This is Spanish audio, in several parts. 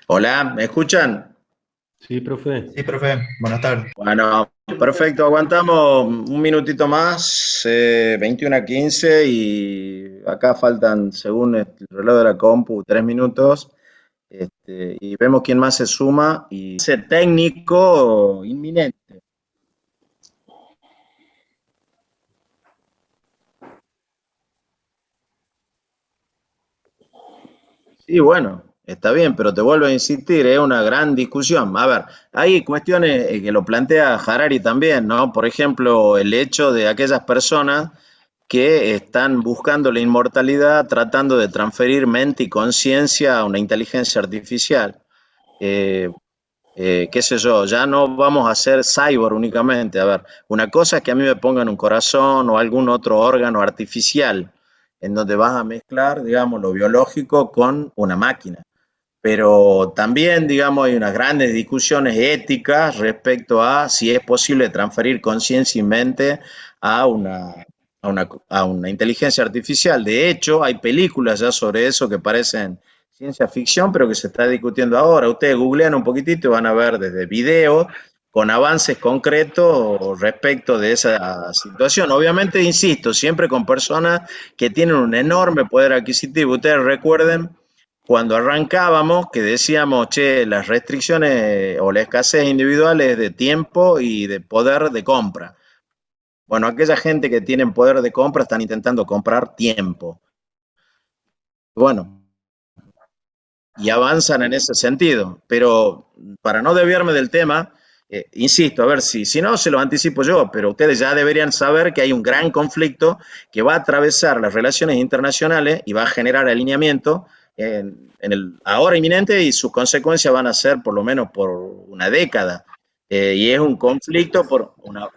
Hola, ¿me escuchan? Sí, profe. Sí, profe, buenas tardes. Bueno, perfecto, aguantamos un minutito más, 21 a 15 y acá faltan, según el reloj de la compu, 3 minutos, y vemos quién más se suma y ese técnico inminente. Sí, bueno, está bien, pero te vuelvo a insistir, es una gran discusión. A ver, hay cuestiones que lo plantea Harari también, ¿no? Por ejemplo, el hecho de aquellas personas que están buscando la inmortalidad tratando de transferir mente y conciencia a una inteligencia artificial. Eh, Qué sé yo, ya no vamos a ser cyborg únicamente. A ver, una cosa es que a mí me pongan un corazón o algún otro órgano artificial en donde vas a mezclar, digamos, lo biológico con una máquina. Pero también, digamos, hay unas grandes discusiones éticas respecto a si es posible transferir conciencia y mente a una inteligencia artificial. De hecho, hay películas ya sobre eso que parecen ciencia ficción, pero que se está discutiendo ahora. Ustedes googlean un poquitito y van a ver desde videos con avances concretos respecto de esa situación. Obviamente, insisto, siempre con personas que tienen un enorme poder adquisitivo. Ustedes recuerden cuando arrancábamos que decíamos, che, las restricciones o la escasez individual es de tiempo y de poder de compra. Bueno, aquella gente que tiene poder de compra están intentando comprar tiempo. Bueno, y avanzan en ese sentido. Pero para no desviarme del tema, insisto, a ver si no se lo anticipo yo, pero ustedes ya deberían saber que hay un gran conflicto que va a atravesar las relaciones internacionales y va a generar alineamiento en el ahora inminente y sus consecuencias van a ser por lo menos por una década. Y es un conflicto por una...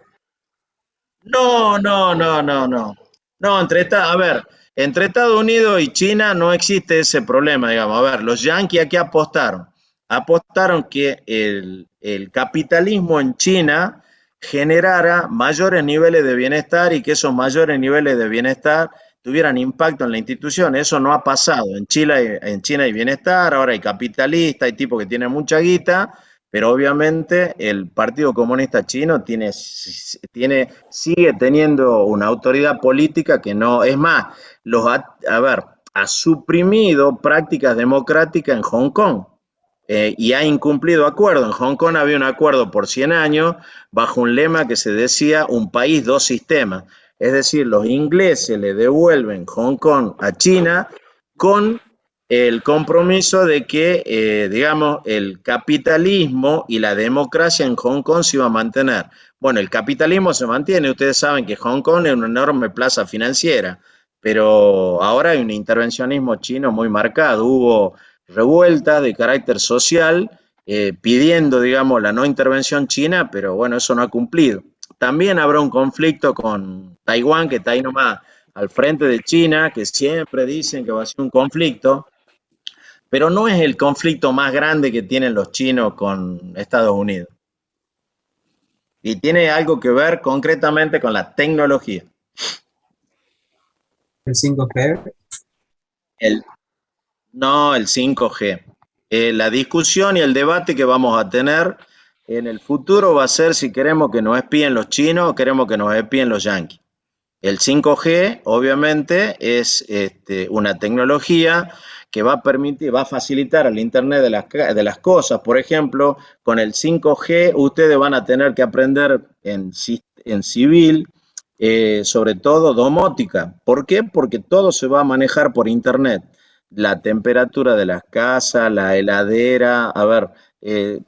No, no, no, no, no. No, a ver, entre Estados Unidos y China no existe ese problema, digamos. A ver, los yanquis aquí apostaron. Apostaron que el capitalismo en China generara mayores niveles de bienestar y que esos mayores niveles de bienestar tuvieran impacto en la institución. Eso no ha pasado. En China hay bienestar, ahora hay capitalistas, hay tipos que tienen mucha guita, pero obviamente el Partido Comunista Chino sigue teniendo una autoridad política que no, es más, a ver, ha suprimido prácticas democráticas en Hong Kong. Y ha incumplido acuerdos. En Hong Kong había un acuerdo por 100 años bajo un lema que se decía un país, dos sistemas. Es decir, los ingleses le devuelven Hong Kong a China con el compromiso de que, digamos, el capitalismo y la democracia en Hong Kong se iba a mantener. Bueno, el capitalismo se mantiene, ustedes saben que Hong Kong es una enorme plaza financiera, pero ahora hay un intervencionismo chino muy marcado. Hubo revueltas de carácter social pidiendo, digamos, la no intervención china, pero bueno, eso no ha cumplido. También habrá un conflicto con Taiwán, que está ahí nomás al frente de China, que siempre dicen que va a ser un conflicto, pero no es el conflicto más grande que tienen los chinos con Estados Unidos. Y tiene algo que ver concretamente con la tecnología. El 5G. El, no el 5G. La discusión y el debate que vamos a tener en el futuro va a ser si queremos que nos espíen los chinos o queremos que nos espíen los yanquis. El 5G, obviamente, es una tecnología que va a permitir, va a facilitar el Internet de las cosas. Por ejemplo, con el 5G ustedes van a tener que aprender en civil, sobre todo domótica. ¿Por qué? Porque todo se va a manejar por Internet. La temperatura de las casas, la heladera, a ver,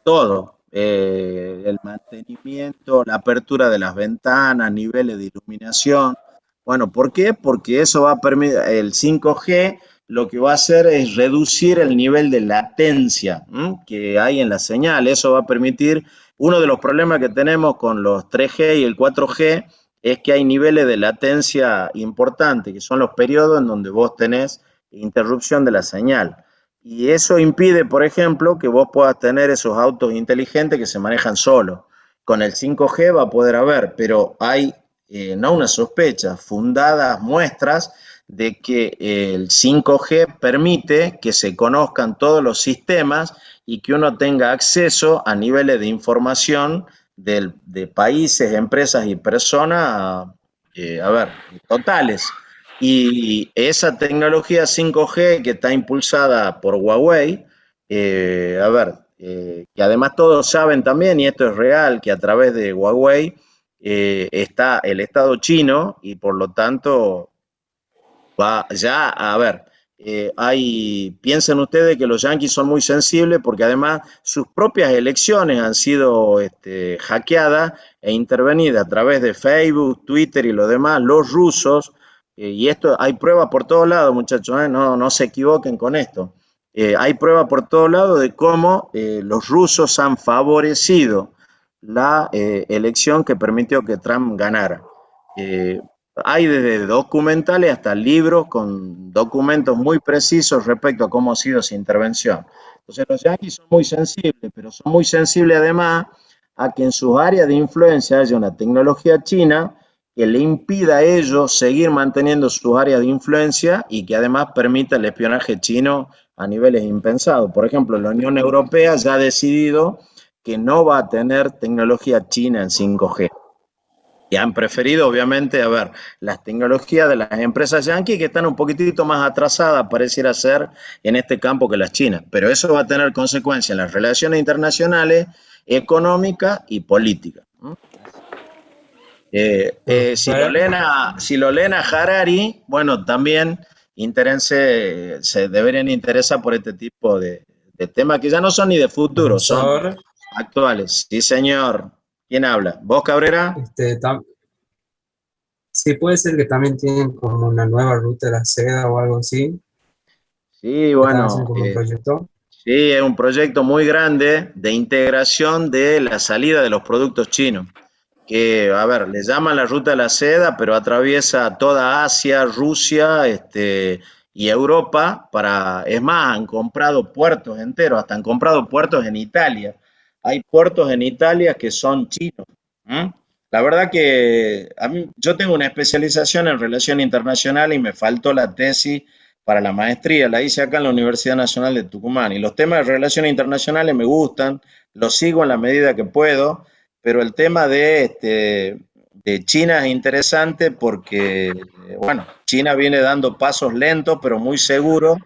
todo. El mantenimiento, la apertura de las ventanas, niveles de iluminación. Bueno, ¿por qué? Porque eso va a permitir, el 5G lo que va a hacer es reducir el nivel de latencia que hay en la señal. Eso va a permitir, uno de los problemas que tenemos con los 3G y el 4G es que hay niveles de latencia importantes, que son los periodos en donde vos tenés interrupción de la señal. Y eso impide, por ejemplo, que vos puedas tener esos autos inteligentes que se manejan solos. Con el 5G va a poder haber, pero hay no una sospecha, fundadas muestras de que el 5G permite que se conozcan todos los sistemas y que uno tenga acceso a niveles de información de países, empresas y personas, a ver, totales. Y esa tecnología 5G que está impulsada por Huawei, a ver, que además todos saben también, y esto es real, que a través de Huawei está el Estado chino y por lo tanto va ya, a ver, piensen ustedes que los yanquis son muy sensibles porque además sus propias elecciones han sido hackeadas e intervenidas a través de Facebook, Twitter y lo demás, los rusos, y esto hay pruebas por todos lados, muchachos, no se equivoquen con esto. Hay pruebas por todos lados de cómo los rusos han favorecido la elección que permitió que Trump ganara. Eh, Hay desde documentales hasta libros con documentos muy precisos respecto a cómo ha sido esa intervención. Entonces los yanquis son muy sensibles, pero son muy sensibles además a que en sus áreas de influencia haya una tecnología china que le impida a ellos seguir manteniendo sus áreas de influencia y que además permita el espionaje chino a niveles impensados. Por ejemplo, la Unión Europea ya ha decidido que no va a tener tecnología china en 5G. Y han preferido, obviamente, a ver, las tecnologías de las empresas yanquis que están un poquitito más atrasadas, pareciera ser, en este campo que las chinas. Pero eso va a tener consecuencias en las relaciones internacionales, económicas y políticas. Si lo leen a Harari, bueno, también se deberían interesar por este tipo de temas que ya no son ni de futuro, son Profesor, actuales. Sí, señor. ¿Quién habla? ¿Vos, Cabrera? sí puede ser que también tienen como una nueva ruta de la seda o algo así, Sí, que están haciendo bueno, como un proyecto. sí, es un proyecto muy grande de integración de la salida de los productos chinos, que, a ver, le llaman la ruta de la seda, pero atraviesa toda Asia, Rusia, y Europa es más, han comprado puertos enteros, hasta han comprado puertos en Italia. Hay puertos en Italia que son chinos. ¿M? La verdad que yo tengo una especialización en relación internacional y me faltó la tesis para la maestría, la hice acá en la Universidad Nacional de Tucumán y los temas de relaciones internacionales me gustan, los sigo en la medida que puedo, pero el tema de China es interesante porque, bueno, China viene dando pasos lentos pero muy seguros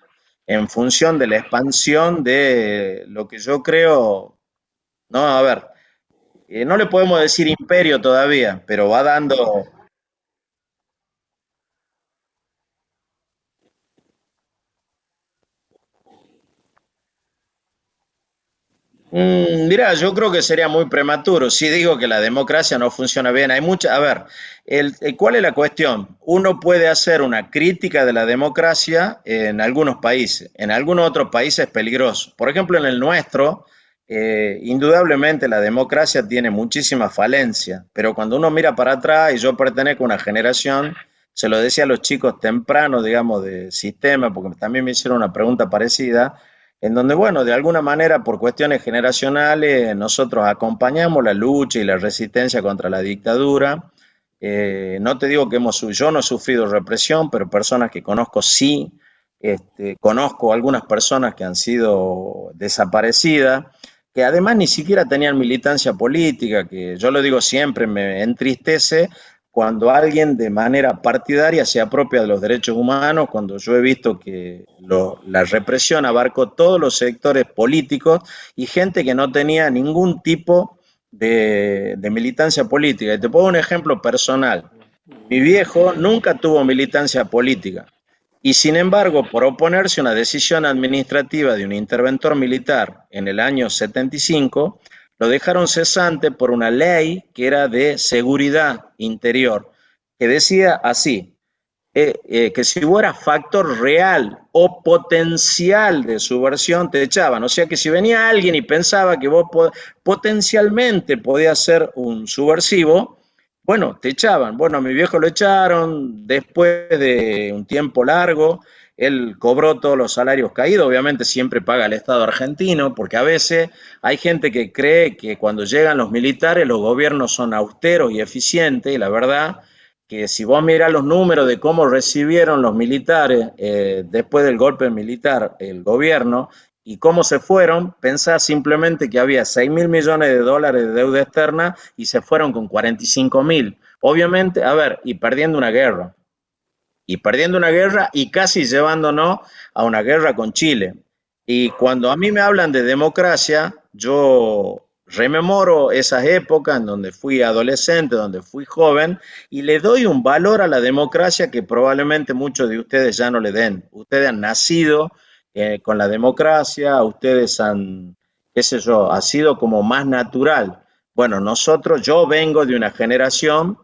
en función de la expansión de lo que yo creo, no, a ver, no le podemos decir imperio todavía, pero va dando. Mira, yo creo que sería muy prematuro. Si digo que la democracia no funciona bien, hay mucha. A ver, ¿cuál es la cuestión? Uno puede hacer una crítica de la democracia en algunos países, en algunos otros países es peligroso. Por ejemplo, en el nuestro, indudablemente la democracia tiene muchísima falencia, pero cuando uno mira para atrás, y yo pertenezco a una generación, se lo decía a los chicos tempranos, digamos, de sistema, porque también me hicieron una pregunta parecida en donde, bueno, de alguna manera, por cuestiones generacionales, nosotros acompañamos la lucha y la resistencia contra la dictadura. No te digo que yo no he sufrido represión, pero personas que conozco sí. Conozco algunas personas que han sido desaparecidas, que además ni siquiera tenían militancia política, que yo lo digo siempre, me entristece cuando alguien de manera partidaria se apropia de los derechos humanos, cuando yo he visto que la represión abarcó todos los sectores políticos y gente que no tenía ningún tipo de militancia política. Y te pongo un ejemplo personal. Mi viejo nunca tuvo militancia política y sin embargo, por oponerse a una decisión administrativa de un interventor militar en el año 75, lo dejaron cesante por una ley que era de seguridad interior, que decía así, que si hubiera factor real o potencial de subversión, te echaban. O sea que si venía alguien y pensaba que vos potencialmente podías ser un subversivo, bueno, te echaban. Bueno, a mi viejo lo echaron después de un tiempo largo. Él cobró todos los salarios caídos, obviamente siempre paga el Estado argentino, porque a veces hay gente que cree que cuando llegan los militares los gobiernos son austeros y eficientes, y la verdad que si vos mirás los números de cómo recibieron los militares después del golpe militar el gobierno y cómo se fueron, pensás simplemente que había 6.000 millones de dólares de deuda externa y se fueron con 45.000. Obviamente, a ver, y perdiendo una guerra. Y perdiendo una guerra y casi llevándonos a una guerra con Chile. Y cuando a mí me hablan de democracia, yo rememoro esas épocas en donde fui adolescente, donde fui joven, y le doy un valor a la democracia que probablemente muchos de ustedes ya no le den. Ustedes han nacido con la democracia, ustedes han, qué sé yo, ha sido como más natural. Bueno, nosotros, yo vengo de una generación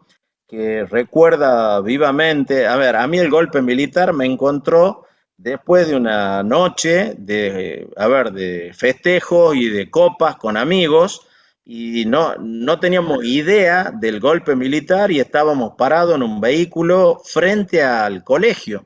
que recuerda vivamente, a ver, a mí el golpe militar me encontró después de una noche de, a ver, de festejos y de copas con amigos y no teníamos idea del golpe militar y estábamos parados en un vehículo frente al colegio.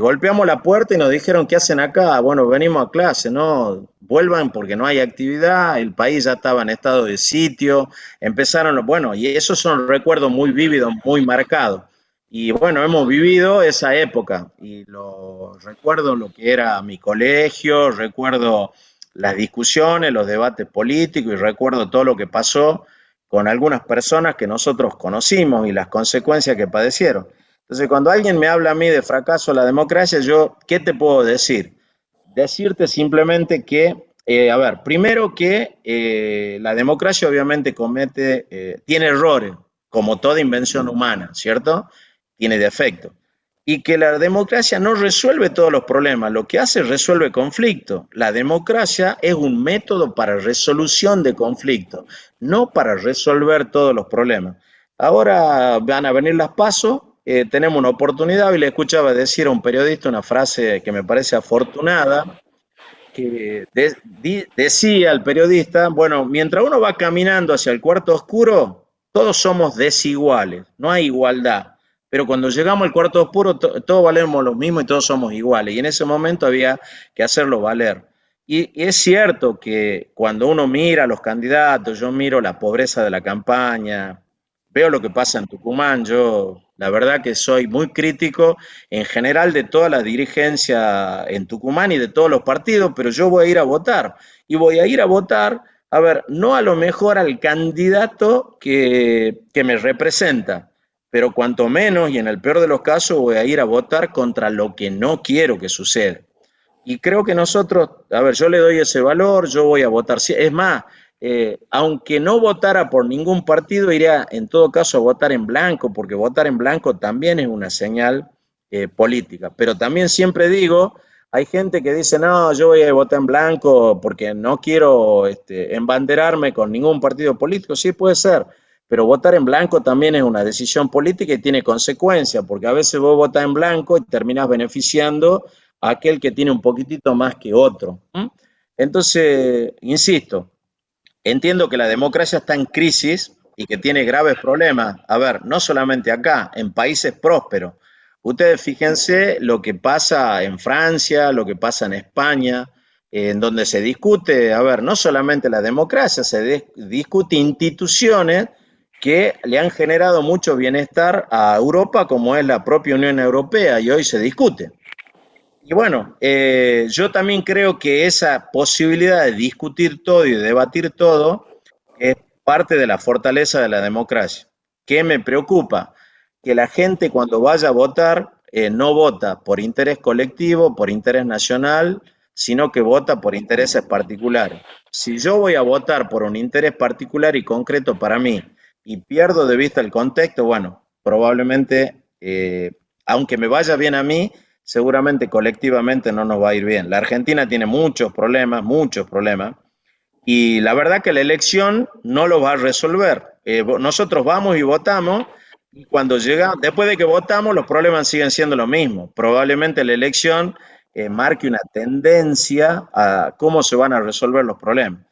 Golpeamos la puerta y nos dijeron, ¿qué hacen acá? Bueno, venimos a clase, ¿no? Vuelvan porque no hay actividad, el país ya estaba en estado de sitio, empezaron, bueno, y esos son recuerdos muy vívidos, muy marcados. Y bueno, hemos vivido esa época y lo recuerdo lo que era mi colegio, recuerdo las discusiones, los debates políticos y recuerdo todo lo que pasó con algunas personas que nosotros conocimos y las consecuencias que padecieron. Entonces, cuando alguien me habla a mí de fracaso de la democracia, yo, ¿qué te puedo decir? Decirte simplemente que, a ver, primero que la democracia obviamente comete, tiene errores, como toda invención humana, ¿cierto? Tiene defectos. Y que la democracia no resuelve todos los problemas, lo que hace es resuelve conflictos. La democracia es un método para resolución de conflictos, no para resolver todos los problemas. Ahora van a venir las pasos, tenemos una oportunidad y le escuchaba decir a un periodista una frase que me parece afortunada, que decía el periodista, bueno, mientras uno va caminando hacia el cuarto oscuro, todos somos desiguales, no hay igualdad. Pero cuando llegamos al cuarto oscuro, todos valemos lo mismo y todos somos iguales. Y en ese momento había que hacerlo valer. Y es cierto que cuando uno mira a los candidatos, yo miro la pobreza de la campaña, veo lo que pasa en Tucumán, yo la verdad que soy muy crítico en general de toda la dirigencia en Tucumán y de todos los partidos, pero yo voy a ir a votar. Y voy a ir a votar, a ver, no a lo mejor al candidato que me representa, pero cuanto menos, y en el peor de los casos, voy a ir a votar contra lo que no quiero que suceda. Y creo que nosotros, a ver, yo le doy ese valor, yo voy a votar. Es más, aunque no votara por ningún partido, iría en todo caso a votar en blanco, porque votar en blanco también es una señal política. Pero también siempre digo, hay gente que dice, no, yo voy a votar en blanco porque no quiero embanderarme con ningún partido político. Sí, puede ser, pero votar en blanco también es una decisión política y tiene consecuencias, porque a veces vos votás en blanco y terminás beneficiando a aquel que tiene un poquitito más que otro. Entonces, insisto, entiendo que la democracia está en crisis y que tiene graves problemas. A ver, no solamente acá, en países prósperos. Ustedes fíjense lo que pasa en Francia, lo que pasa en España, en donde se discute, a ver, no solamente la democracia, se discute instituciones que le han generado mucho bienestar a Europa, como es la propia Unión Europea, y hoy se discute. Y bueno, yo también creo que esa posibilidad de discutir todo y de debatir todo es parte de la fortaleza de la democracia. ¿Qué me preocupa? Que la gente cuando vaya a votar no vota por interés colectivo, por interés nacional, sino que vota por intereses particulares. Si yo voy a votar por un interés particular y concreto para mí y pierdo de vista el contexto, bueno, probablemente, aunque me vaya bien a mí, seguramente colectivamente no nos va a ir bien. La Argentina tiene muchos problemas, y la verdad que la elección no lo va a resolver. Nosotros vamos y votamos, y cuando llega, después de que votamos, los problemas siguen siendo los mismos. Probablemente la elección marque una tendencia a cómo se van a resolver los problemas.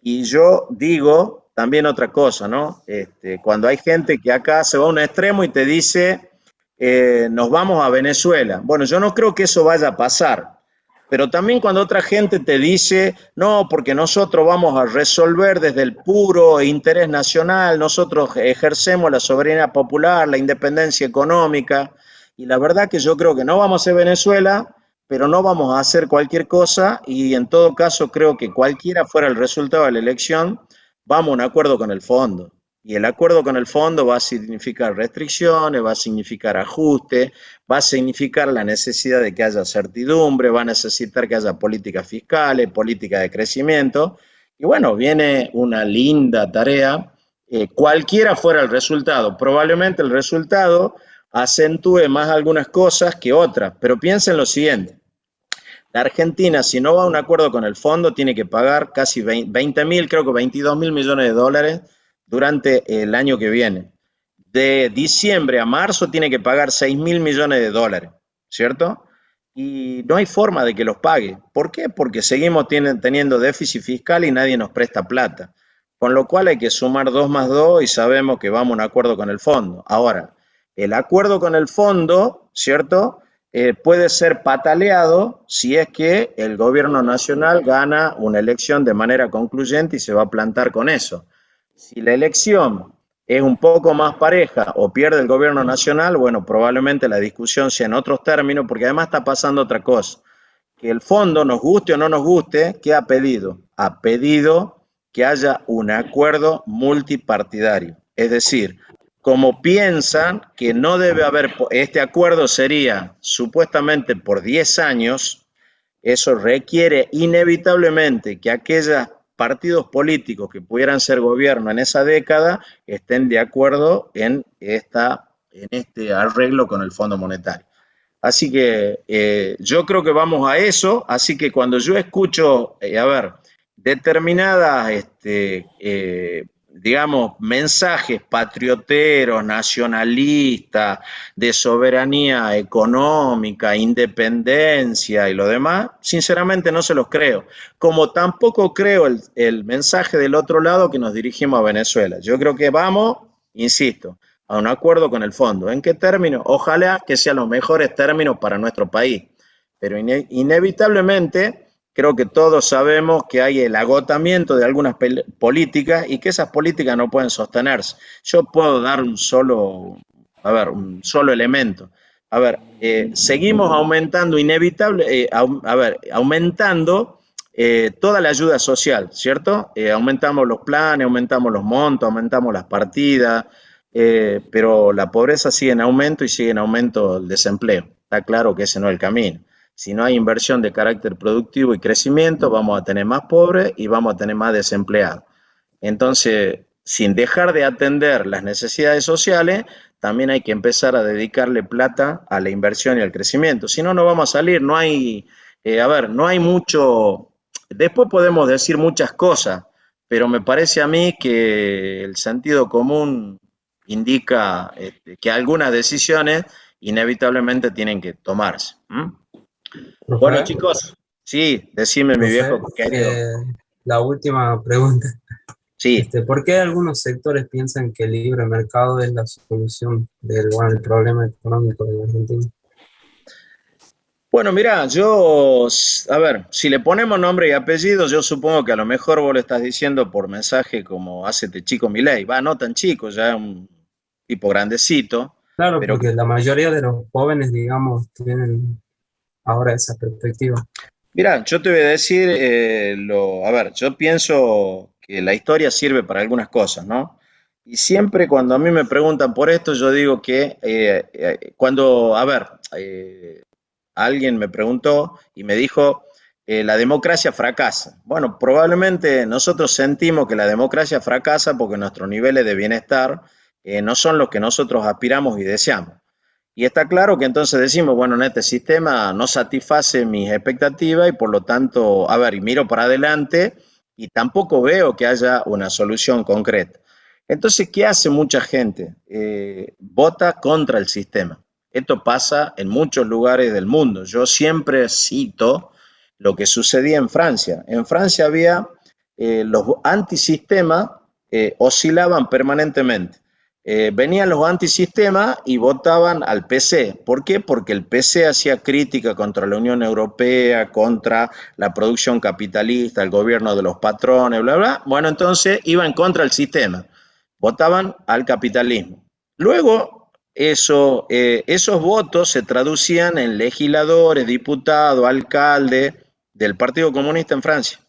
Y yo digo también otra cosa, ¿no? Cuando hay gente que acá se va a un extremo y te dice, nos vamos a Venezuela. Bueno, yo no creo que eso vaya a pasar, Pero también cuando otra gente te dice, no, porque nosotros vamos a resolver desde el puro interés nacional, nosotros ejercemos la soberanía popular, la independencia económica, y la verdad que yo creo que no vamos a ser Venezuela, pero no vamos a hacer cualquier cosa, y en todo caso creo que cualquiera fuera el resultado de la elección, vamos a un acuerdo con el fondo. Y el acuerdo con el fondo va a significar restricciones, va a significar ajustes, va a significar la necesidad de que haya certidumbre, va a necesitar que haya políticas fiscales, políticas de crecimiento. Y bueno, viene una linda tarea, cualquiera fuera el resultado. Probablemente el resultado acentúe más algunas cosas que otras, pero piensen lo siguiente. La Argentina, si no va a un acuerdo con el fondo, tiene que pagar casi 20 mil, creo que 22 mil millones de dólares durante el año que viene. De diciembre a marzo tiene que pagar 6 mil millones de dólares, ¿cierto? Y no hay forma de que los pague. ¿Por qué? Porque seguimos teniendo déficit fiscal y nadie nos presta plata. Con lo cual hay que sumar 2 más 2 y sabemos que vamos a un acuerdo con el fondo. Ahora, el acuerdo con el fondo, ¿cierto? Puede ser pataleado si es que el gobierno nacional gana una elección de manera concluyente y se va a plantar con eso. Si la elección es un poco más pareja o pierde el gobierno nacional, bueno, probablemente la discusión sea en otros términos, porque además está pasando otra cosa, que el fondo, nos guste o no nos guste, ¿qué ha pedido? Ha pedido que haya un acuerdo multipartidario. Es decir, como piensan que no debe haber, este acuerdo sería supuestamente por 10 años, eso requiere inevitablemente que aquellos partidos políticos que pudieran ser gobierno en esa década estén de acuerdo en este arreglo con el Fondo Monetario. Así que yo creo que vamos a eso, así que cuando yo escucho, determinadas, digamos, mensajes patrioteros, nacionalistas, de soberanía económica, independencia y lo demás, sinceramente no se los creo. Como tampoco creo el mensaje del otro lado que nos dirigimos a Venezuela. Yo creo que vamos, insisto, a un acuerdo con el fondo. ¿En qué términos? Ojalá que sean los mejores términos para nuestro país, pero inevitablemente creo que todos sabemos que hay el agotamiento de algunas políticas y que esas políticas no pueden sostenerse. Yo puedo dar un solo elemento. Seguimos aumentando aumentando toda la ayuda social, ¿cierto? Aumentamos los planes, aumentamos los montos, aumentamos las partidas, pero la pobreza sigue en aumento y sigue en aumento el desempleo. Está claro que ese no es el camino. Si no hay inversión de carácter productivo y crecimiento, vamos a tener más pobres y vamos a tener más desempleados. Entonces, sin dejar de atender las necesidades sociales, también hay que empezar a dedicarle plata a la inversión y al crecimiento. Si no, no vamos a salir. No hay, no hay mucho. Después podemos decir muchas cosas, pero me parece a mí que el sentido común indica que algunas decisiones inevitablemente tienen que tomarse. Bueno, Profe, chicos, sí, decime mi viejo profe, querido. la última pregunta. Sí, ¿Por qué algunos sectores piensan que el libre mercado es la solución del problema económico de la Argentina? bueno, mira, si le ponemos nombre y apellido, yo supongo que a lo mejor vos le estás diciendo por mensaje como hacete chico Milei, va, no tan chico, ya es un tipo grandecito, Claro, pero porque la mayoría de los jóvenes, digamos, tienen ahora esa perspectiva. mira, yo te voy a decir, yo pienso que la historia sirve para algunas cosas, ¿no? Y siempre cuando a mí me preguntan por esto, yo digo que alguien me preguntó y me dijo, la democracia fracasa. Bueno, probablemente nosotros sentimos que la democracia fracasa porque nuestros niveles de bienestar no son los que nosotros aspiramos y deseamos. Y está claro que entonces decimos, bueno, en este sistema no satisface mis expectativas y por lo tanto, y miro para adelante y tampoco veo que haya una solución concreta. Entonces, ¿qué hace mucha gente? Vota contra el sistema. Esto pasa en muchos lugares del mundo. Yo siempre cito lo que sucedía en Francia. En Francia había los antisistemas oscilaban permanentemente. venían los antisistemas y votaban al PC. ¿Por qué? Porque el PC hacía crítica contra la Unión Europea, contra la producción capitalista, el gobierno de los patrones, bla, bla. Bueno, entonces iban contra el sistema, votaban al capitalismo. Luego, esos votos se traducían en legisladores, diputados, alcaldes del Partido Comunista en Francia.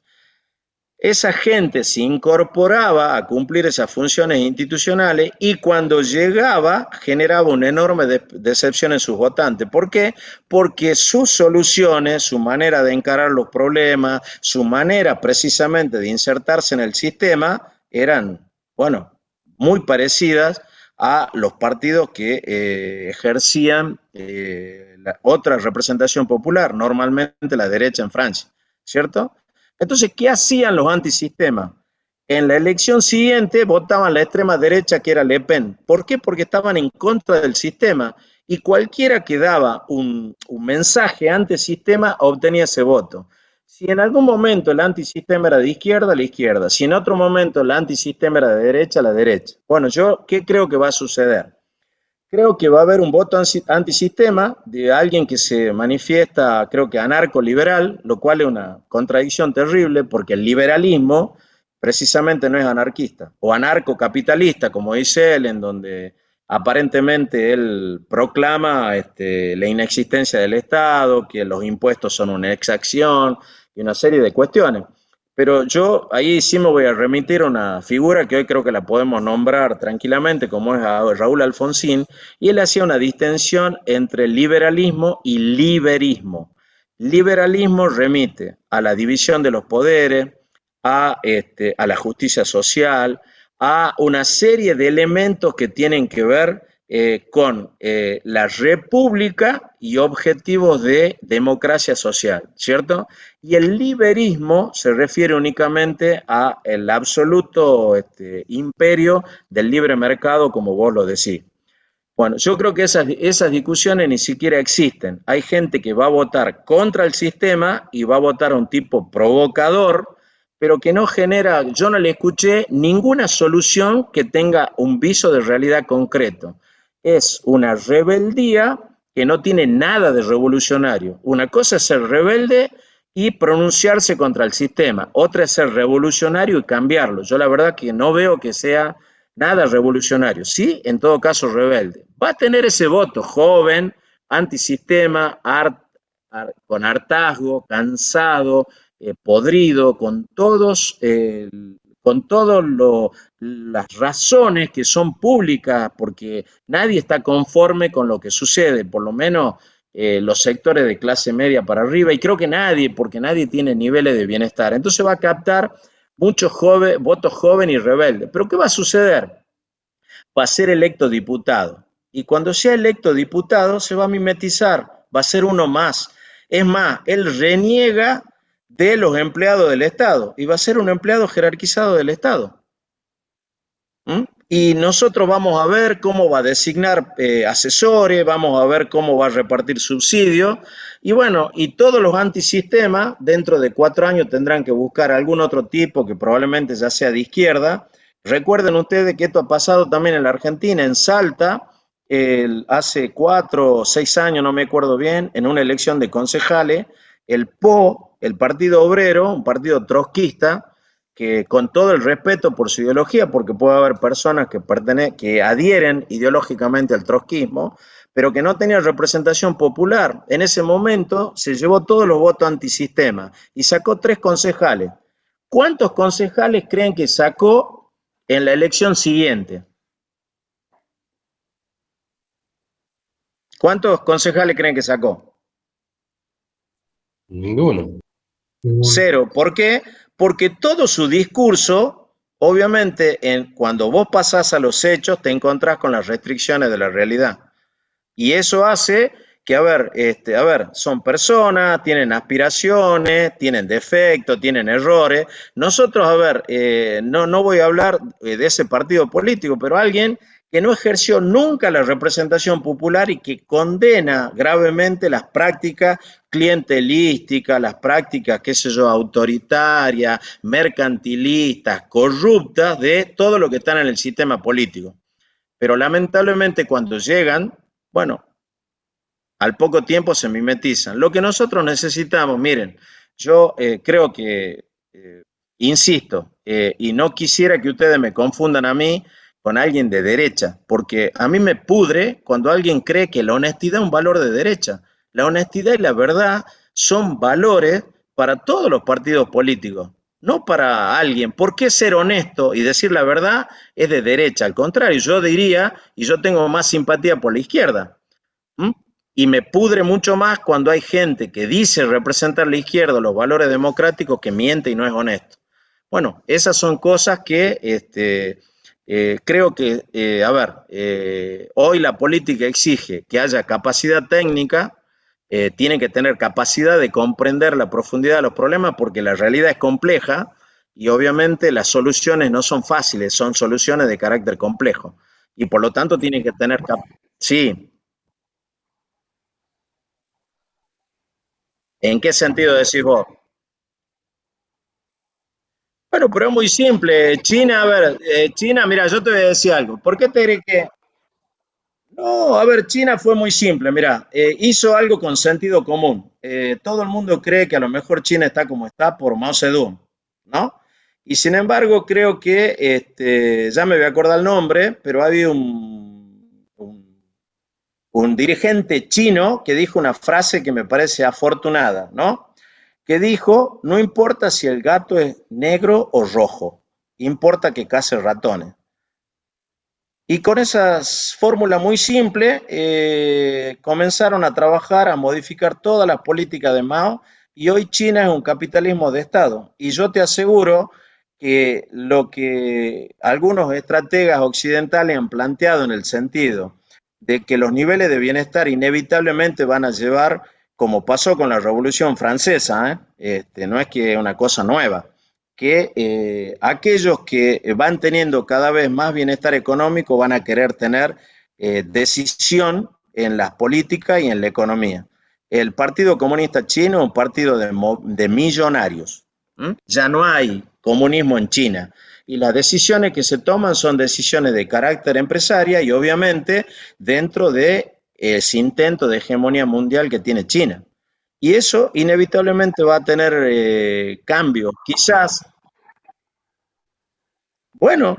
Esa gente se incorporaba a cumplir esas funciones institucionales y cuando llegaba generaba una enorme decepción en sus votantes. ¿Por qué? Porque sus soluciones, su manera de encarar los problemas, su manera precisamente de insertarse en el sistema eran, bueno, muy parecidas a los partidos que ejercían otra representación popular, normalmente la derecha en Francia, ¿cierto? Entonces, ¿qué hacían los antisistemas? En la elección siguiente votaban la extrema derecha, que era Le Pen. ¿Por qué? Porque estaban en contra del sistema y cualquiera que daba un mensaje antisistema obtenía ese voto. Si en algún momento el antisistema era de izquierda, la izquierda. Si en otro momento el antisistema era de derecha, la derecha. Bueno, yo, ¿qué creo que va a suceder? Creo que va a haber un voto antisistema de alguien que se manifiesta, creo que anarco-liberal, lo cual es una contradicción terrible porque el liberalismo precisamente no es anarquista, o anarcocapitalista, como dice él, en donde aparentemente él proclama la inexistencia del Estado, que los impuestos son una exacción y una serie de cuestiones. Pero yo ahí sí me voy a remitir a una figura que hoy creo que la podemos nombrar tranquilamente, como es a Raúl Alfonsín, y él hacía una distinción entre liberalismo y liberismo. Liberalismo remite a la división de los poderes, a la justicia social, a una serie de elementos que tienen que ver con la república y objetivos de democracia social, ¿cierto? Y el liberismo se refiere únicamente al absoluto imperio del libre mercado, como vos lo decís. Bueno, yo creo que esas discusiones ni siquiera existen. Hay gente que va a votar contra el sistema y va a votar a un tipo provocador, pero que no genera, yo no le escuché ninguna solución que tenga un viso de realidad concreto. Es una rebeldía que no tiene nada de revolucionario. Una cosa es ser rebelde y pronunciarse contra el sistema. Otra es ser revolucionario y cambiarlo. Yo la verdad que no veo que sea nada revolucionario. Sí, en todo caso rebelde. Va a tener ese voto joven, antisistema, con hartazgo, cansado, podrido, con todas las razones que son públicas, porque nadie está conforme con lo que sucede, por lo menos los sectores de clase media para arriba, y creo que nadie, porque nadie tiene niveles de bienestar. Entonces va a captar muchos votos jóvenes y rebeldes. ¿Pero qué va a suceder? Va a ser electo diputado. Y cuando sea electo diputado se va a mimetizar, va a ser uno más. Es más, él reniega de los empleados del Estado y va a ser un empleado jerarquizado del Estado. Y nosotros vamos a ver cómo va a designar asesores, vamos a ver cómo va a repartir subsidios, y bueno, y todos los antisistemas dentro de 4 años tendrán que buscar algún otro tipo que probablemente ya sea de izquierda. Recuerden ustedes que esto ha pasado también en la Argentina, en Salta, hace 4 o 6 años, no me acuerdo bien, en una elección de concejales, el PO, el Partido Obrero, un partido trotskista, que con todo el respeto por su ideología, porque puede haber personas que adhieren ideológicamente al trotskismo, pero que no tenían representación popular. En ese momento se llevó todos los votos antisistema y sacó 3 concejales. ¿Cuántos concejales creen que sacó en la elección siguiente? ¿Cuántos concejales creen que sacó? Ninguno. 0. ¿Por qué? Porque todo su discurso, obviamente, cuando vos pasás a los hechos, te encontrás con las restricciones de la realidad. Y eso hace que, a ver, son personas, tienen aspiraciones, tienen defectos, tienen errores. Nosotros, a ver, no voy a hablar de ese partido político, pero alguien que no ejerció nunca la representación popular y que condena gravemente las prácticas clientelísticas, las prácticas, qué sé yo, autoritarias, mercantilistas, corruptas de todo lo que están en el sistema político. pero lamentablemente cuando llegan, bueno, al poco tiempo se mimetizan. Lo que nosotros necesitamos, miren, yo creo que, insisto, y no quisiera que ustedes me confundan a mí con alguien de derecha, porque a mí me pudre cuando alguien cree que la honestidad es un valor de derecha. La honestidad y la verdad son valores para todos los partidos políticos, no para alguien. ¿Por qué ser honesto y decir la verdad es de derecha? Al contrario, yo diría, y yo tengo más simpatía por la izquierda. ¿Mm? Y me pudre mucho más cuando hay gente que dice representar la izquierda, los valores democráticos, que miente y no es honesto. Bueno, esas son cosas que creo que, hoy la política exige que haya capacidad técnica, tiene que tener capacidad de comprender la profundidad de los problemas porque la realidad es compleja y obviamente las soluciones no son fáciles, son soluciones de carácter complejo. Y por lo tanto tiene que tener... Sí, ¿en qué sentido decís vos? Bueno, pero es muy simple. China, a ver, China, mira, yo te voy a decir algo. ¿Por qué te crees que? No, a ver, China fue muy simple, mira, hizo algo con sentido común. Todo el mundo cree que a lo mejor China está como está por Mao Zedong, ¿no? Y sin embargo, creo que, ya me voy a acordar el nombre, pero había un dirigente chino que dijo una frase que me parece afortunada, ¿no? Que dijo, no importa si el gato es negro o rojo, importa que case ratones. Y con esas fórmulas muy simples comenzaron a trabajar, a modificar todas las políticas de Mao y hoy China es un capitalismo de Estado. Y yo te aseguro que lo que algunos estrategas occidentales han planteado en el sentido de que los niveles de bienestar inevitablemente van a llevar, como pasó con la Revolución Francesa, no es que es una cosa nueva, que aquellos que van teniendo cada vez más bienestar económico van a querer tener decisión en las políticas y en la economía. El Partido Comunista Chino es un partido de millonarios. Ya no hay comunismo en China. Y las decisiones que se toman son decisiones de carácter empresaria y obviamente dentro de ese intento de hegemonía mundial que tiene China. Y eso inevitablemente va a tener cambios. Quizás, bueno,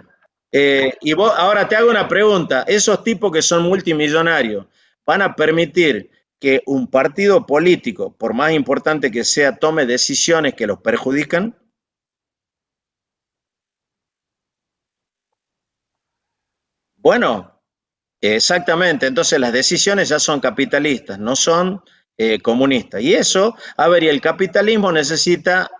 y vos, ahora te hago una pregunta. Esos tipos que son multimillonarios, ¿van a permitir que un partido político, por más importante que sea, tome decisiones que los perjudican? Bueno, exactamente, entonces las decisiones ya son capitalistas, no son comunistas. Y eso, a ver, y el capitalismo necesita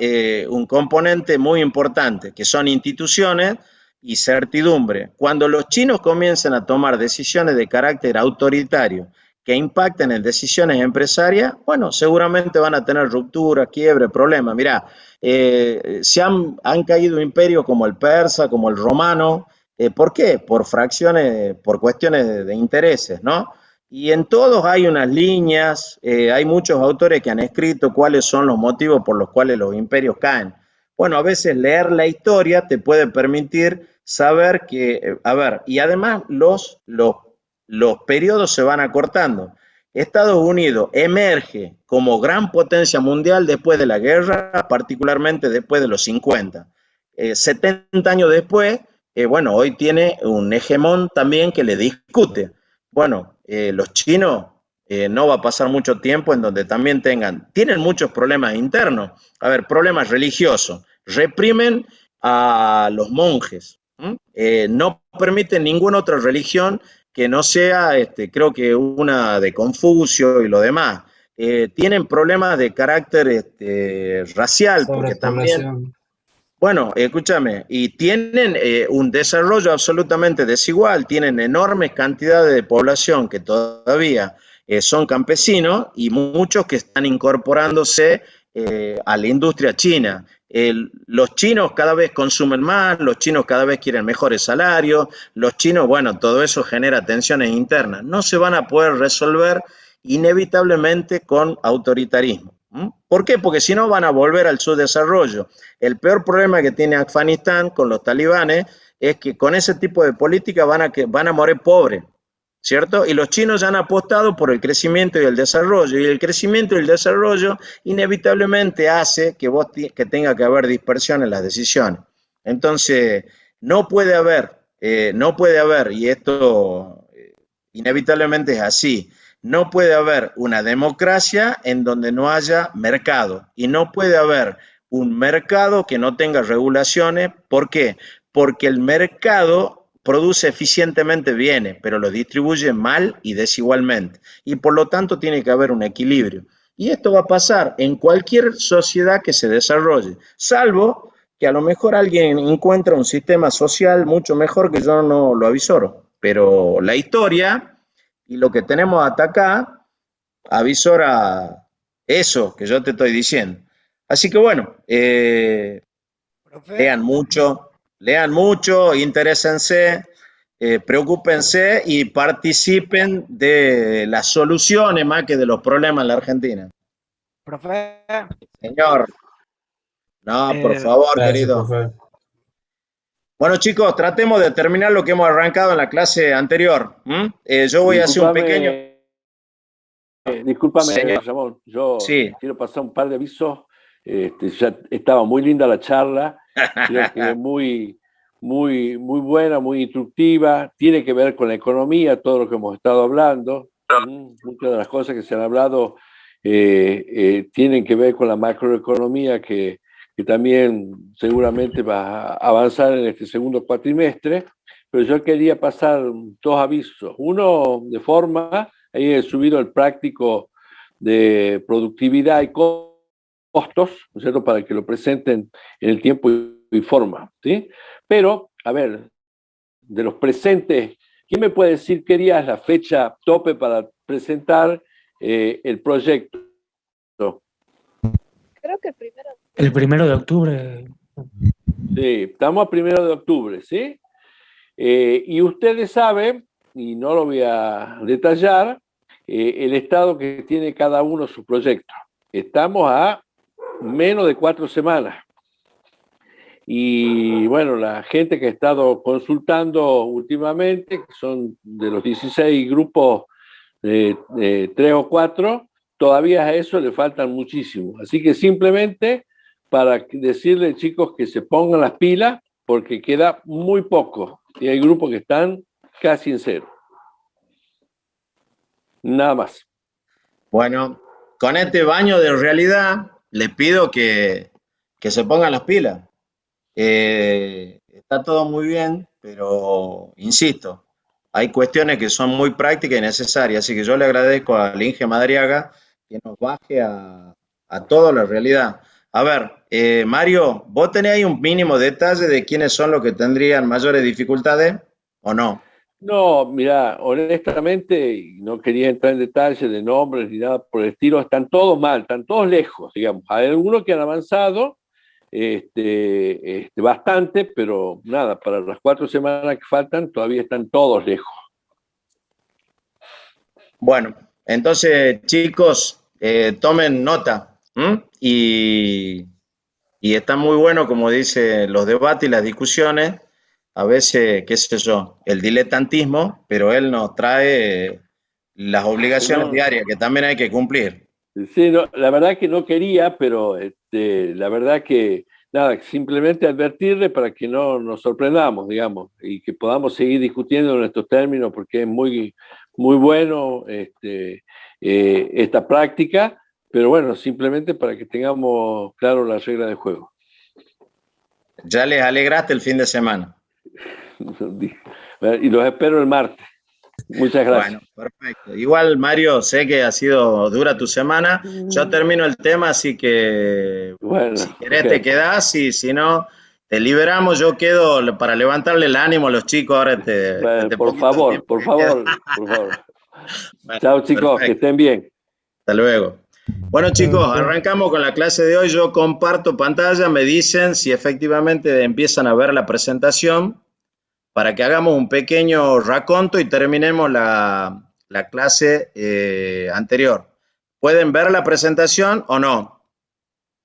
un componente muy importante, que son instituciones y certidumbre. Cuando los chinos comiencen a tomar decisiones de carácter autoritario que impacten en decisiones empresarias, bueno, seguramente van a tener ruptura, quiebre, problemas. Mirá, han caído imperios como el persa, como el romano. ¿Por qué? Por fracciones, por cuestiones de intereses, ¿no? Y en todos hay unas líneas, hay muchos autores que han escrito cuáles son los motivos por los cuales los imperios caen. Bueno, a veces leer la historia te puede permitir saber que, a ver, y además los periodos se van acortando. Estados Unidos emerge como gran potencia mundial después de la guerra, particularmente después de los 50. 70 años después, bueno, hoy tiene un hegemón también que le discute. Bueno, los chinos no va a pasar mucho tiempo en donde también tienen muchos problemas internos. A ver, problemas religiosos. Reprimen a los monjes. No permiten ninguna otra religión que no sea, creo que una de Confucio y lo demás. Tienen problemas de carácter racial, porque también Sobrepoblación. bueno, escúchame, y tienen un desarrollo absolutamente desigual, tienen enormes cantidades de población que todavía son campesinos y muchos que están incorporándose a la industria china. Los chinos cada vez consumen más, los chinos cada vez quieren mejores salarios, los chinos, bueno, todo eso genera tensiones internas. No se van a poder resolver inevitablemente con autoritarismo. ¿Mm? ¿Por qué? Porque si no van a volver al subdesarrollo. El peor problema que tiene Afganistán con los talibanes es que con ese tipo de política van a morir pobres, ¿cierto? Y los chinos ya han apostado por el crecimiento y el desarrollo, y el crecimiento y el desarrollo inevitablemente hace que tenga que haber dispersión en las decisiones. Entonces, no puede haber, y esto inevitablemente es así, no puede haber una democracia en donde no haya mercado, y no puede haber un mercado que no tenga regulaciones. ¿Por qué? Porque el mercado produce eficientemente bienes, pero los distribuye mal y desigualmente. Y por lo tanto tiene que haber un equilibrio. Y esto va a pasar en cualquier sociedad que se desarrolle, salvo que a lo mejor alguien encuentra un sistema social mucho mejor que yo no lo avisoro. Pero la historia y lo que tenemos hasta acá avisora eso que yo te estoy diciendo. Así que bueno, Profe, lean mucho, interésense, preocúpense y participen de las soluciones más que de los problemas en la Argentina. profe, Señor, no, por favor, Gracias, querido. profe. Bueno, chicos, tratemos de terminar lo que hemos arrancado en la clase anterior. Yo voy a hacer un pequeño... Discúlpame, Señor, Ramón, yo sí. quiero pasar un par de avisos. Ya estaba muy linda la charla, creo que muy buena, muy instructiva, tiene que ver con la economía, todo lo que hemos estado hablando. Muchas de las cosas que se han hablado tienen que ver con la macroeconomía que también seguramente va a avanzar en este segundo cuatrimestre, pero yo quería pasar dos avisos. Uno de forma, ahí he subido el práctico de productividad y costos, ¿no es cierto?, para que lo presenten en el tiempo y forma, ¿sí? Pero, a ver, de los presentes, ¿quién me puede decir qué día es la fecha tope para presentar el proyecto? Creo que primero. El 1 de octubre. Sí, estamos a 1 de octubre, ¿sí? Y ustedes saben, y no lo voy a detallar, el estado que tiene cada uno su proyecto. Estamos a menos de 4 semanas. Y bueno, la gente que ha estado consultando últimamente, que son de los 16 grupos, 3 o 4, todavía a eso le faltan muchísimo. Así que simplemente para decirle, chicos, que se pongan las pilas, porque queda muy poco. Y hay grupos que están casi en cero. Nada más. Bueno, con este baño de realidad, les pido que se pongan las pilas. Está todo muy bien, pero insisto, hay cuestiones que son muy prácticas y necesarias, así que yo le agradezco al Inge Madariaga que nos baje a toda la realidad. A ver, Mario, ¿vos tenés ahí un mínimo detalle de quiénes son los que tendrían mayores dificultades o no? No, mira, honestamente, y no quería entrar en detalles de nombres ni nada por el estilo, están todos mal, están todos lejos, digamos. Hay algunos que han avanzado bastante, pero nada, para las 4 semanas que faltan todavía están todos lejos. Bueno, entonces, chicos, tomen nota, y está muy bueno, como dicen, los debates y las discusiones. A veces, qué sé yo, el diletantismo, pero él nos trae las obligaciones diarias que también hay que cumplir. Sí, no, la verdad que no quería, pero la verdad que nada, simplemente advertirle para que no nos sorprendamos, digamos, y que podamos seguir discutiendo en estos términos, porque es muy bueno esta práctica, pero bueno, simplemente para que tengamos claro las reglas de juego. Ya les alegraste el fin de semana. Y los espero el martes. Muchas gracias. Bueno, perfecto. Igual, Mario, sé que ha sido dura tu semana. Yo termino el tema, así que bueno, si querés te quedás, y si no, te liberamos. Yo quedo para levantarle el ánimo a los chicos ahora. Bueno, por favor. Bueno, chao, chicos, perfecto. Que estén bien. Hasta luego. Bueno, chicos, arrancamos con la clase de hoy. Yo comparto pantalla, me dicen si efectivamente empiezan a ver la presentación, para que hagamos un pequeño raconto y terminemos la clase anterior. ¿Pueden ver la presentación o no?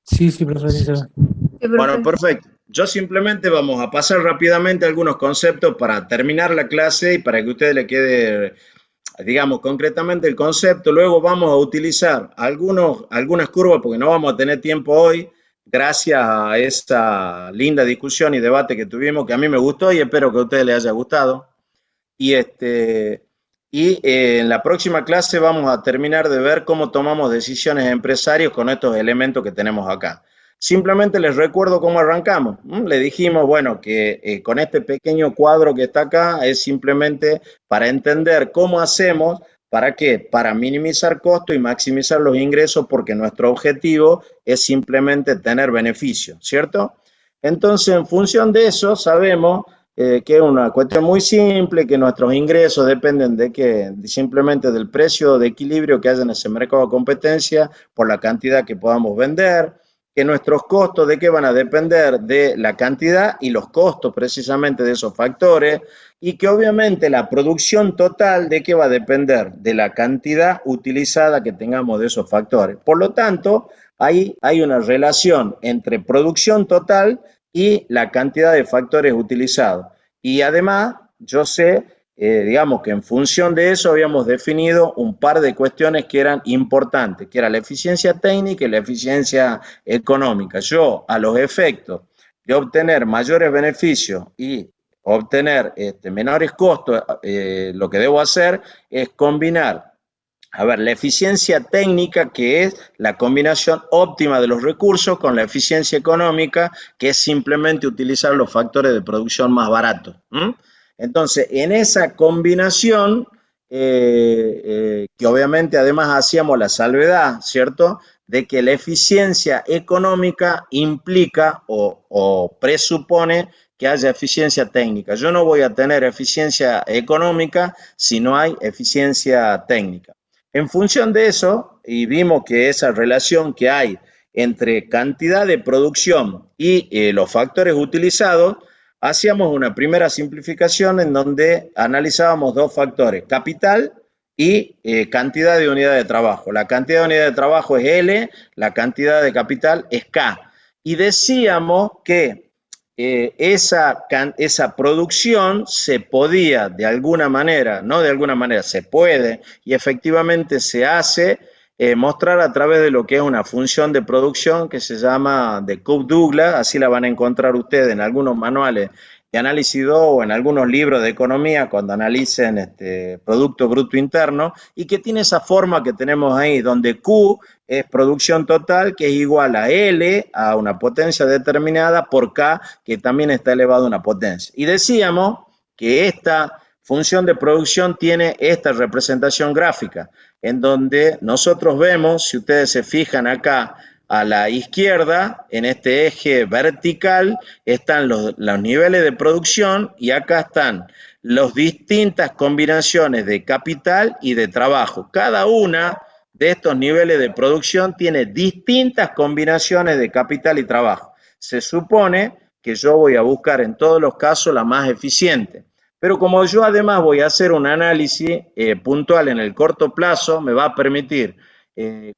Sí, sí, profe, sí se ve. Sí, Bueno, profe. perfecto. Yo simplemente vamos a pasar rápidamente algunos conceptos para terminar la clase y para que a ustedes le quede, digamos, concretamente el concepto. Luego vamos a utilizar algunas curvas porque no vamos a tener tiempo hoy, gracias a esa linda discusión y debate que tuvimos, que a mí me gustó y espero que a ustedes les haya gustado. Y en la próxima clase vamos a terminar de ver cómo tomamos decisiones empresarios con estos elementos que tenemos acá. Simplemente les recuerdo cómo arrancamos. Le dijimos, bueno, que con este pequeño cuadro que está acá es simplemente para entender cómo hacemos, ¿para qué? Para minimizar costos y maximizar los ingresos, porque nuestro objetivo es simplemente tener beneficio, ¿cierto? Entonces, en función de eso, sabemos que es una cuestión muy simple, que nuestros ingresos dependen de que simplemente del precio de equilibrio que haya en ese mercado de competencia por la cantidad que podamos vender, que nuestros costos de qué van a depender de la cantidad y los costos precisamente de esos factores, y que obviamente la producción total de qué va a depender de la cantidad utilizada que tengamos de esos factores. Por lo tanto, ahí hay una relación entre producción total y la cantidad de factores utilizados. Y además, yo sé, digamos que en función de eso habíamos definido un par de cuestiones que eran importantes, que era la eficiencia técnica y la eficiencia económica. Yo, a los efectos de obtener mayores beneficios y obtener menores costos, lo que debo hacer es combinar la eficiencia técnica, que es la combinación óptima de los recursos, con la eficiencia económica, que es simplemente utilizar los factores de producción más baratos. Entonces, en esa combinación, que obviamente además hacíamos la salvedad, ¿cierto?, de que la eficiencia económica implica o presupone que haya eficiencia técnica. Yo no voy a tener eficiencia económica si no hay eficiencia técnica. En función de eso, y vimos que esa relación que hay entre cantidad de producción y los factores utilizados, hacíamos una primera simplificación en donde analizábamos dos factores, capital y cantidad de unidad de trabajo. La cantidad de unidad de trabajo es L, la cantidad de capital es K. Y decíamos que esa producción se podía de alguna manera, no de alguna manera, se puede y efectivamente se hace mostrar a través de lo que es una función de producción que se llama de Cobb-Douglas, así la van a encontrar ustedes en algunos manuales de análisis 2 o en algunos libros de economía cuando analicen Producto Bruto Interno, y que tiene esa forma que tenemos ahí, donde Q es producción total, que es igual a L, a una potencia determinada, por K, que también está elevado a una potencia. Y decíamos que esta función de producción tiene esta representación gráfica, en donde nosotros vemos, si ustedes se fijan acá, a la izquierda, en este eje vertical, están los niveles de producción y acá están las distintas combinaciones de capital y de trabajo. Cada una de estos niveles de producción tiene distintas combinaciones de capital y trabajo. Se supone que yo voy a buscar en todos los casos la más eficiente. Pero como yo además voy a hacer un análisis puntual en el corto plazo, me va a permitir,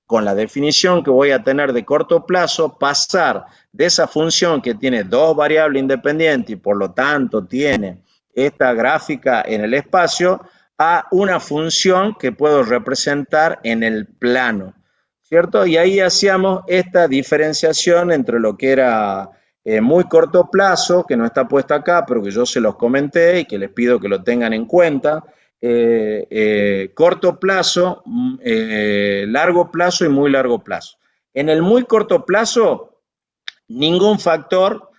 con la definición que voy a tener de corto plazo, pasar de esa función que tiene dos variables independientes y por lo tanto tiene esta gráfica en el espacio, a una función que puedo representar en el plano, ¿cierto? Y ahí hacíamos esta diferenciación entre lo que era muy corto plazo, que no está puesto acá, pero que yo se los comenté y que les pido que lo tengan en cuenta, corto plazo, largo plazo y muy largo plazo. En el muy corto plazo, ningún factor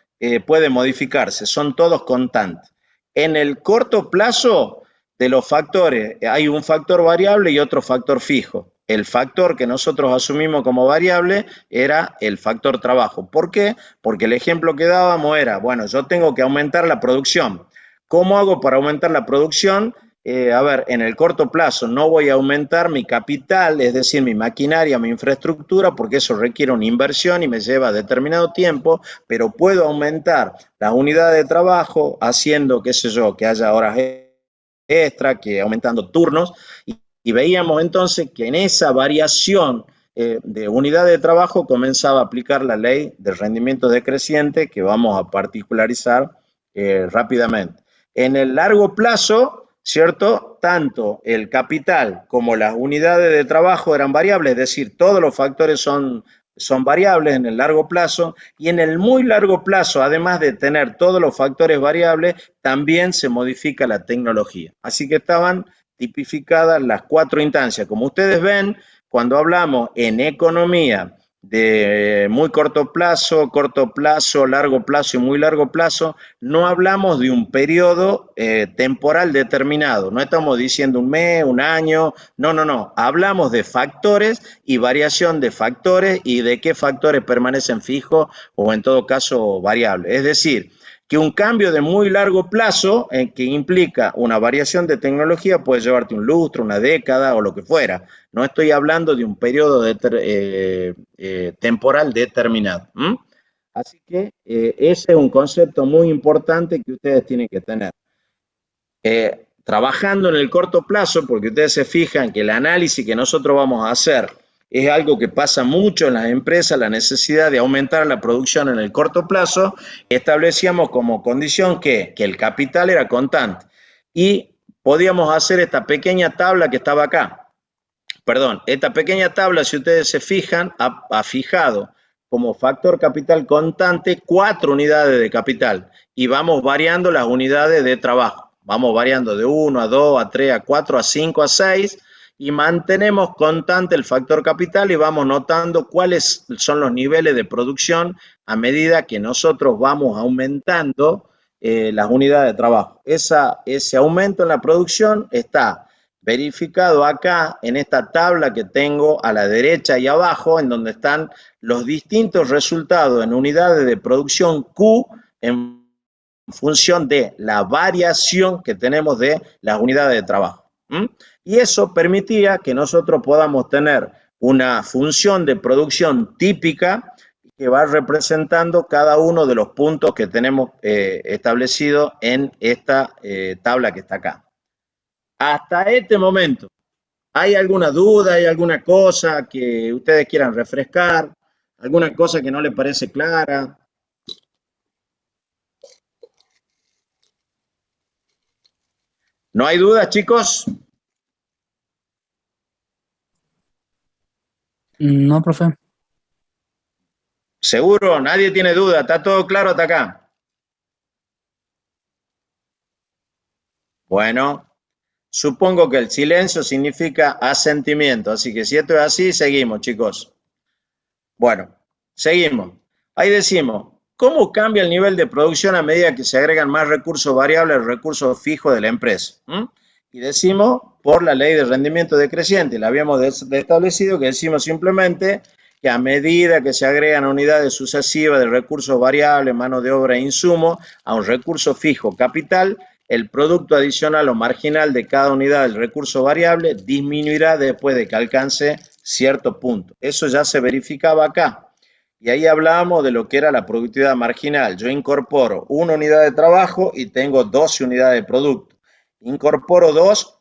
puede modificarse, son todos constantes. En el corto plazo, de los factores, hay un factor variable y otro factor fijo. El factor que nosotros asumimos como variable era el factor trabajo. ¿Por qué? Porque el ejemplo que dábamos era, bueno, yo tengo que aumentar la producción. ¿Cómo hago para aumentar la producción? En el corto plazo no voy a aumentar mi capital, es decir, mi maquinaria, mi infraestructura, porque eso requiere una inversión y me lleva determinado tiempo, pero puedo aumentar las unidades de trabajo haciendo, qué sé yo, que haya horas extra, que aumentando turnos, y Y veíamos entonces que en esa variación de unidad de trabajo comenzaba a aplicar la ley del rendimiento decreciente que vamos a particularizar rápidamente. En el largo plazo, ¿cierto? Tanto el capital como las unidades de trabajo eran variables, es decir, todos los factores son variables en el largo plazo, y en el muy largo plazo, además de tener todos los factores variables, también se modifica la tecnología. Así que estaban tipificadas las 4 instancias. Como ustedes ven, cuando hablamos en economía de muy corto plazo, largo plazo y muy largo plazo, no hablamos de un periodo temporal determinado. No estamos diciendo un mes, un año, no. Hablamos de factores y variación de factores y de qué factores permanecen fijos o en todo caso variables. Es decir, que un cambio de muy largo plazo que implica una variación de tecnología puede llevarte un lustro, una década o lo que fuera. No estoy hablando de un periodo temporal determinado. Así que ese es un concepto muy importante que ustedes tienen que tener. Trabajando en el corto plazo, porque ustedes se fijan que el análisis que nosotros vamos a hacer es algo que pasa mucho en las empresas, la necesidad de aumentar la producción en el corto plazo, establecíamos como condición que el capital era constante. Y podíamos hacer esta pequeña tabla que estaba acá. Perdón, esta pequeña tabla, si ustedes se fijan, ha fijado como factor capital constante 4 unidades de capital y vamos variando las unidades de trabajo. Vamos variando de 1 a 2, a 3, a 4, a 5, a 6 y mantenemos constante el factor capital y vamos notando cuáles son los niveles de producción a medida que nosotros vamos aumentando las unidades de trabajo. Ese aumento en la producción está verificado acá en esta tabla que tengo a la derecha y abajo, en donde están los distintos resultados en unidades de producción Q en función de la variación que tenemos de las unidades de trabajo. Y eso permitía que nosotros podamos tener una función de producción típica que va representando cada uno de los puntos que tenemos establecidos en esta tabla que está acá. Hasta este momento, ¿hay alguna duda, hay alguna cosa que ustedes quieran refrescar? ¿Alguna cosa que no les parece clara? ¿No hay dudas, chicos? No, profe. ¿Seguro? Nadie tiene duda. ¿Está todo claro hasta acá? Bueno, supongo que el silencio significa asentimiento. Así que si esto es así, seguimos, chicos. Bueno, seguimos. Ahí decimos, ¿cómo cambia el nivel de producción a medida que se agregan más recursos variables, recursos fijos de la empresa? Y decimos, por la ley de rendimiento decreciente. La habíamos establecido, que decimos simplemente que a medida que se agregan unidades sucesivas de recursos variables, mano de obra e insumos, a un recurso fijo capital, el producto adicional o marginal de cada unidad del recurso variable disminuirá después de que alcance cierto punto. Eso ya se verificaba acá. Y ahí hablábamos de lo que era la productividad marginal. Yo incorporo una unidad de trabajo y tengo 12 unidades de producto. Incorporo 2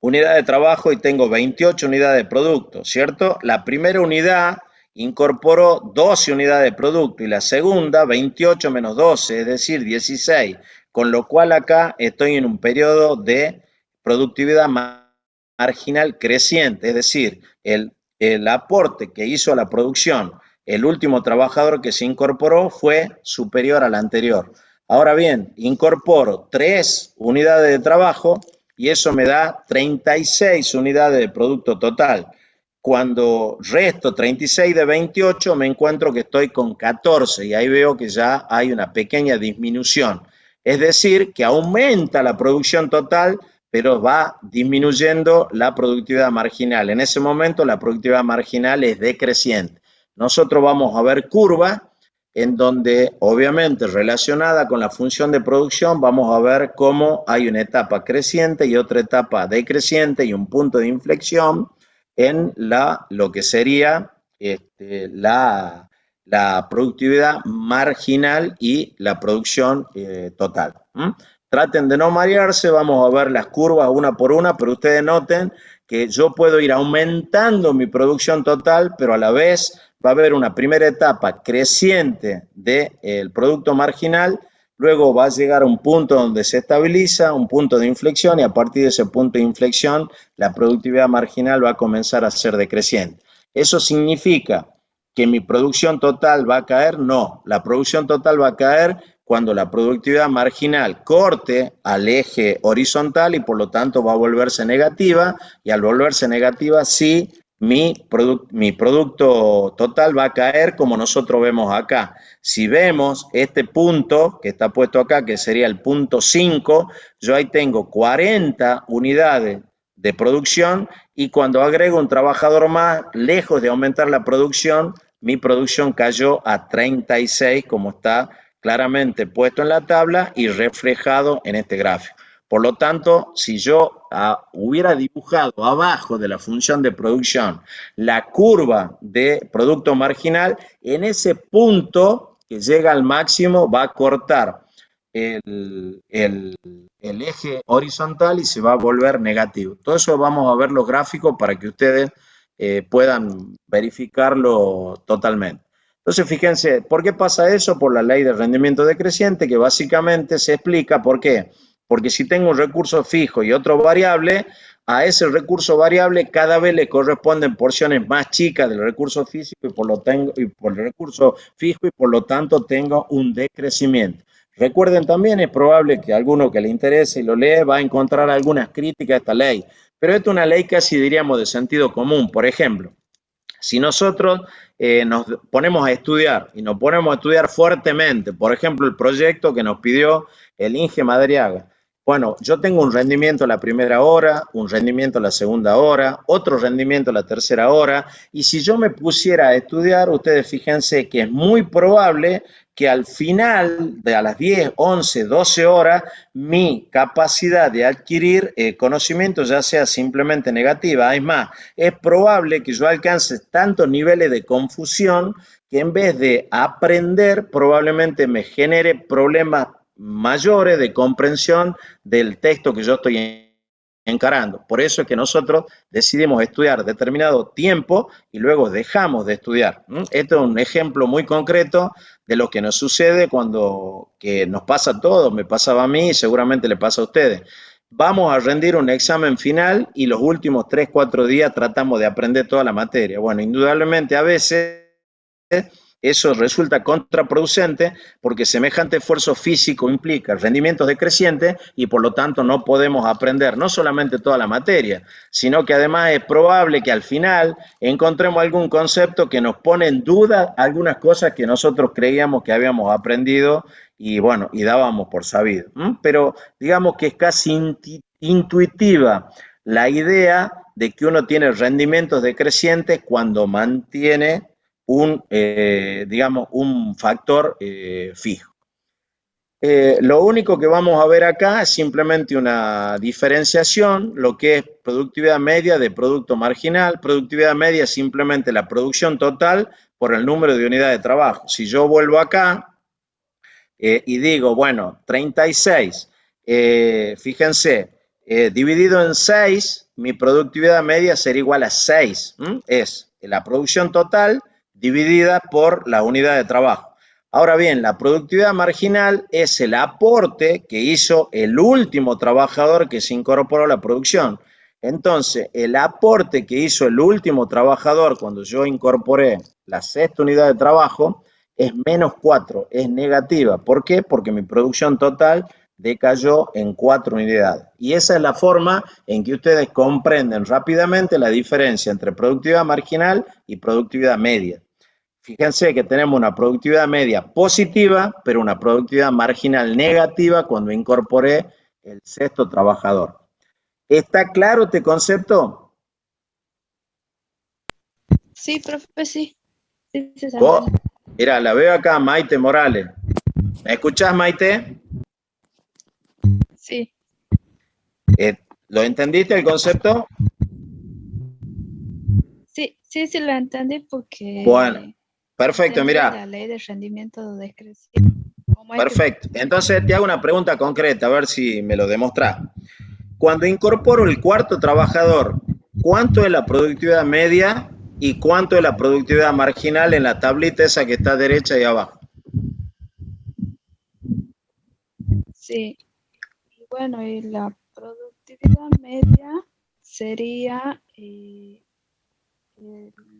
unidades de trabajo y tengo 28 unidades de producto, ¿cierto? La primera unidad incorporó 12 unidades de producto y la segunda 28 menos 12, es decir, 16. Con lo cual acá estoy en un periodo de productividad marginal creciente, es decir, el aporte que hizo a la producción el último trabajador que se incorporó fue superior al anterior. Ahora bien, incorporo 3 unidades de trabajo y eso me da 36 unidades de producto total. Cuando resto 36 de 28 me encuentro que estoy con 14 y ahí veo que ya hay una pequeña disminución. Es decir, que aumenta la producción total, pero va disminuyendo la productividad marginal. En ese momento la productividad marginal es decreciente. Nosotros vamos a ver curvas en donde obviamente relacionada con la función de producción vamos a ver cómo hay una etapa creciente y otra etapa decreciente y un punto de inflexión en lo que sería la productividad marginal y la producción total. Traten de no marearse, vamos a ver las curvas una por una, pero ustedes noten que yo puedo ir aumentando mi producción total, pero a la vez va a haber una primera etapa creciente del producto marginal, luego va a llegar a un punto donde se estabiliza, un punto de inflexión, y a partir de ese punto de inflexión, la productividad marginal va a comenzar a ser decreciente. ¿Eso significa que mi producción total va a caer? No, la producción total va a caer cuando la productividad marginal corte al eje horizontal y por lo tanto va a volverse negativa, y al volverse negativa sí mi producto total va a caer como nosotros vemos acá. Si vemos este punto que está puesto acá, que sería el punto 5, yo ahí tengo 40 unidades de producción, y cuando agrego un trabajador más, lejos de aumentar la producción, mi producción cayó a 36, como está claramente puesto en la tabla y reflejado en este gráfico. Por lo tanto, si yo hubiera dibujado abajo de la función de producción la curva de producto marginal, en ese punto que llega al máximo va a cortar el eje horizontal y se va a volver negativo. Todo eso vamos a ver los gráficos para que ustedes puedan verificarlo totalmente. Entonces, fíjense, ¿por qué pasa eso? Por la ley de rendimiento decreciente, que básicamente se explica por qué. Porque si tengo un recurso fijo y otro variable, a ese recurso variable cada vez le corresponden porciones más chicas del recurso físico y por el recurso fijo, y por lo tanto tengo un decrecimiento. Recuerden también, es probable que a alguno que le interese y lo lee va a encontrar algunas críticas a esta ley, pero esta es una ley casi diríamos de sentido común. Por ejemplo, si nosotros nos ponemos a estudiar y nos ponemos a estudiar fuertemente, por ejemplo, el proyecto que nos pidió el Inge Madariaga. Bueno, yo tengo un rendimiento a la primera hora, un rendimiento a la segunda hora, otro rendimiento a la tercera hora, y si yo me pusiera a estudiar, ustedes fíjense que es muy probable que al final de a las 10, 11, 12 horas, mi capacidad de adquirir conocimiento ya sea simplemente negativa. Es más, es probable que yo alcance tantos niveles de confusión que en vez de aprender, probablemente me genere problemas mayores de comprensión del texto que yo estoy encarando. Por eso es que nosotros decidimos estudiar determinado tiempo y luego dejamos de estudiar. Este es un ejemplo muy concreto de lo que nos sucede que nos pasa a todos, me pasaba a mí y seguramente le pasa a ustedes. Vamos a rendir un examen final y los últimos 3, 4 días tratamos de aprender toda la materia. Bueno, indudablemente a veces eso resulta contraproducente porque semejante esfuerzo físico implica rendimientos decrecientes y por lo tanto no podemos aprender no solamente toda la materia, sino que además es probable que al final encontremos algún concepto que nos pone en duda algunas cosas que nosotros creíamos que habíamos aprendido y bueno, y dábamos por sabido. Pero digamos que es casi intuitiva la idea de que uno tiene rendimientos decrecientes cuando mantiene digamos, un factor fijo. Lo único que vamos a ver acá es simplemente una diferenciación, lo que es productividad media de producto marginal. Productividad media es simplemente la producción total por el número de unidades de trabajo. Si yo vuelvo acá y digo, bueno, 36, fíjense, dividido en 6, mi productividad media sería igual a 6. Es la producción total dividida por la unidad de trabajo. Ahora bien, la productividad marginal es el aporte que hizo el último trabajador que se incorporó a la producción. Entonces, el aporte que hizo el último trabajador cuando yo incorporé la sexta unidad de trabajo es menos 4, es negativa. ¿Por qué? Porque mi producción total decayó en 4 unidades. Y esa es la forma en que ustedes comprenden rápidamente la diferencia entre productividad marginal y productividad media. Fíjense que tenemos una productividad media positiva, pero una productividad marginal negativa cuando incorporé el sexto trabajador. ¿Está claro este concepto? Sí, profe, sí. Sí, se sabe. ¿Vos? Mira, la veo acá, Maite Morales. ¿Me escuchás, Maite? Sí. ¿Lo entendiste el concepto? Sí, lo entendí porque... Bueno, perfecto, mira. La ley de rendimiento decreciente. Perfecto. Entonces te hago una pregunta concreta, a ver si me lo demostrás. Cuando incorporo el cuarto trabajador cuánto es la productividad media y cuánto es la productividad marginal en la tablita esa que está derecha y abajo. Sí. Y bueno, y la productividad media sería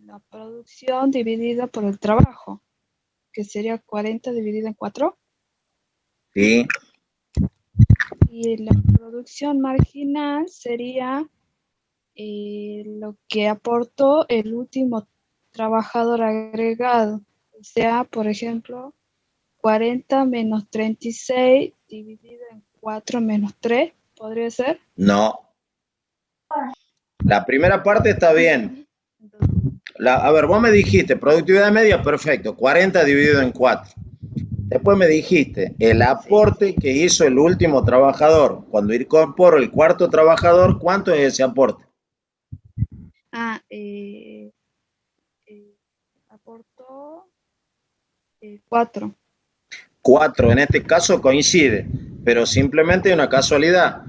la producción dividida por el trabajo, que sería 40 dividido en 4. Sí. Y la producción marginal sería lo que aportó el último trabajador agregado. O sea, por ejemplo, 40 menos 36 dividido en 4 menos 3, ¿podría ser? No. La primera parte está bien. A ver, vos me dijiste, productividad media, perfecto, 40 dividido en 4. Después me dijiste, el aporte que hizo el último trabajador. Cuando incorporo el cuarto trabajador, ¿cuánto es ese aporte? Aportó 4. 4, en este caso coincide, pero simplemente una casualidad.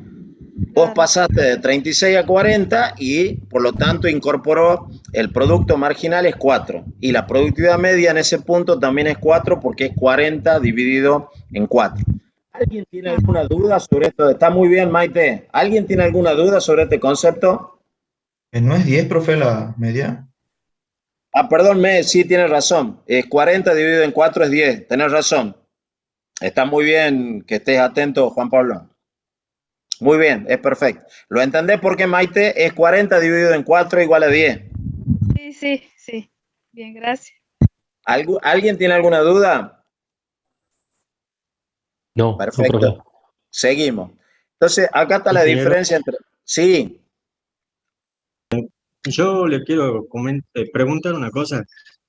Vos Claro. pasaste de 36 a 40 y por lo tanto incorporó el producto marginal es 4 y la productividad media en ese punto también es 4 porque es 40 dividido en 4. ¿Alguien tiene alguna duda sobre esto? Está muy bien, Maite. ¿Alguien tiene alguna duda sobre este concepto? ¿No es 10, profe, la media? Ah, perdón, sí, tienes razón. Es 40 dividido en 4 es 10. Tenés razón. Está muy bien que estés atento, Juan Pablo. Muy bien, es perfecto. ¿Lo entendés porque, Maite, es 40 dividido en 4 igual a 10? Sí. Bien, gracias. ¿Alguien tiene alguna duda? No, Perfecto. profe. Seguimos. Entonces, acá está la Ingeniero, diferencia entre... Sí, yo le quiero preguntar una cosa.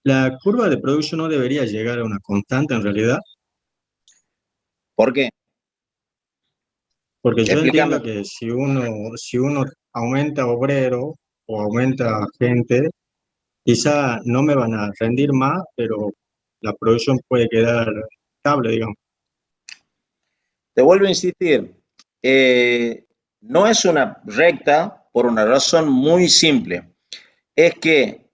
¿La curva de producción no debería llegar a una constante en realidad? ¿por qué? Porque yo Explícame. entiendo que si uno aumenta obrero o aumenta gente, quizá no me van a rendir más, pero la producción puede quedar estable, digamos. Te vuelvo a insistir. No es una recta por una razón muy simple. Es que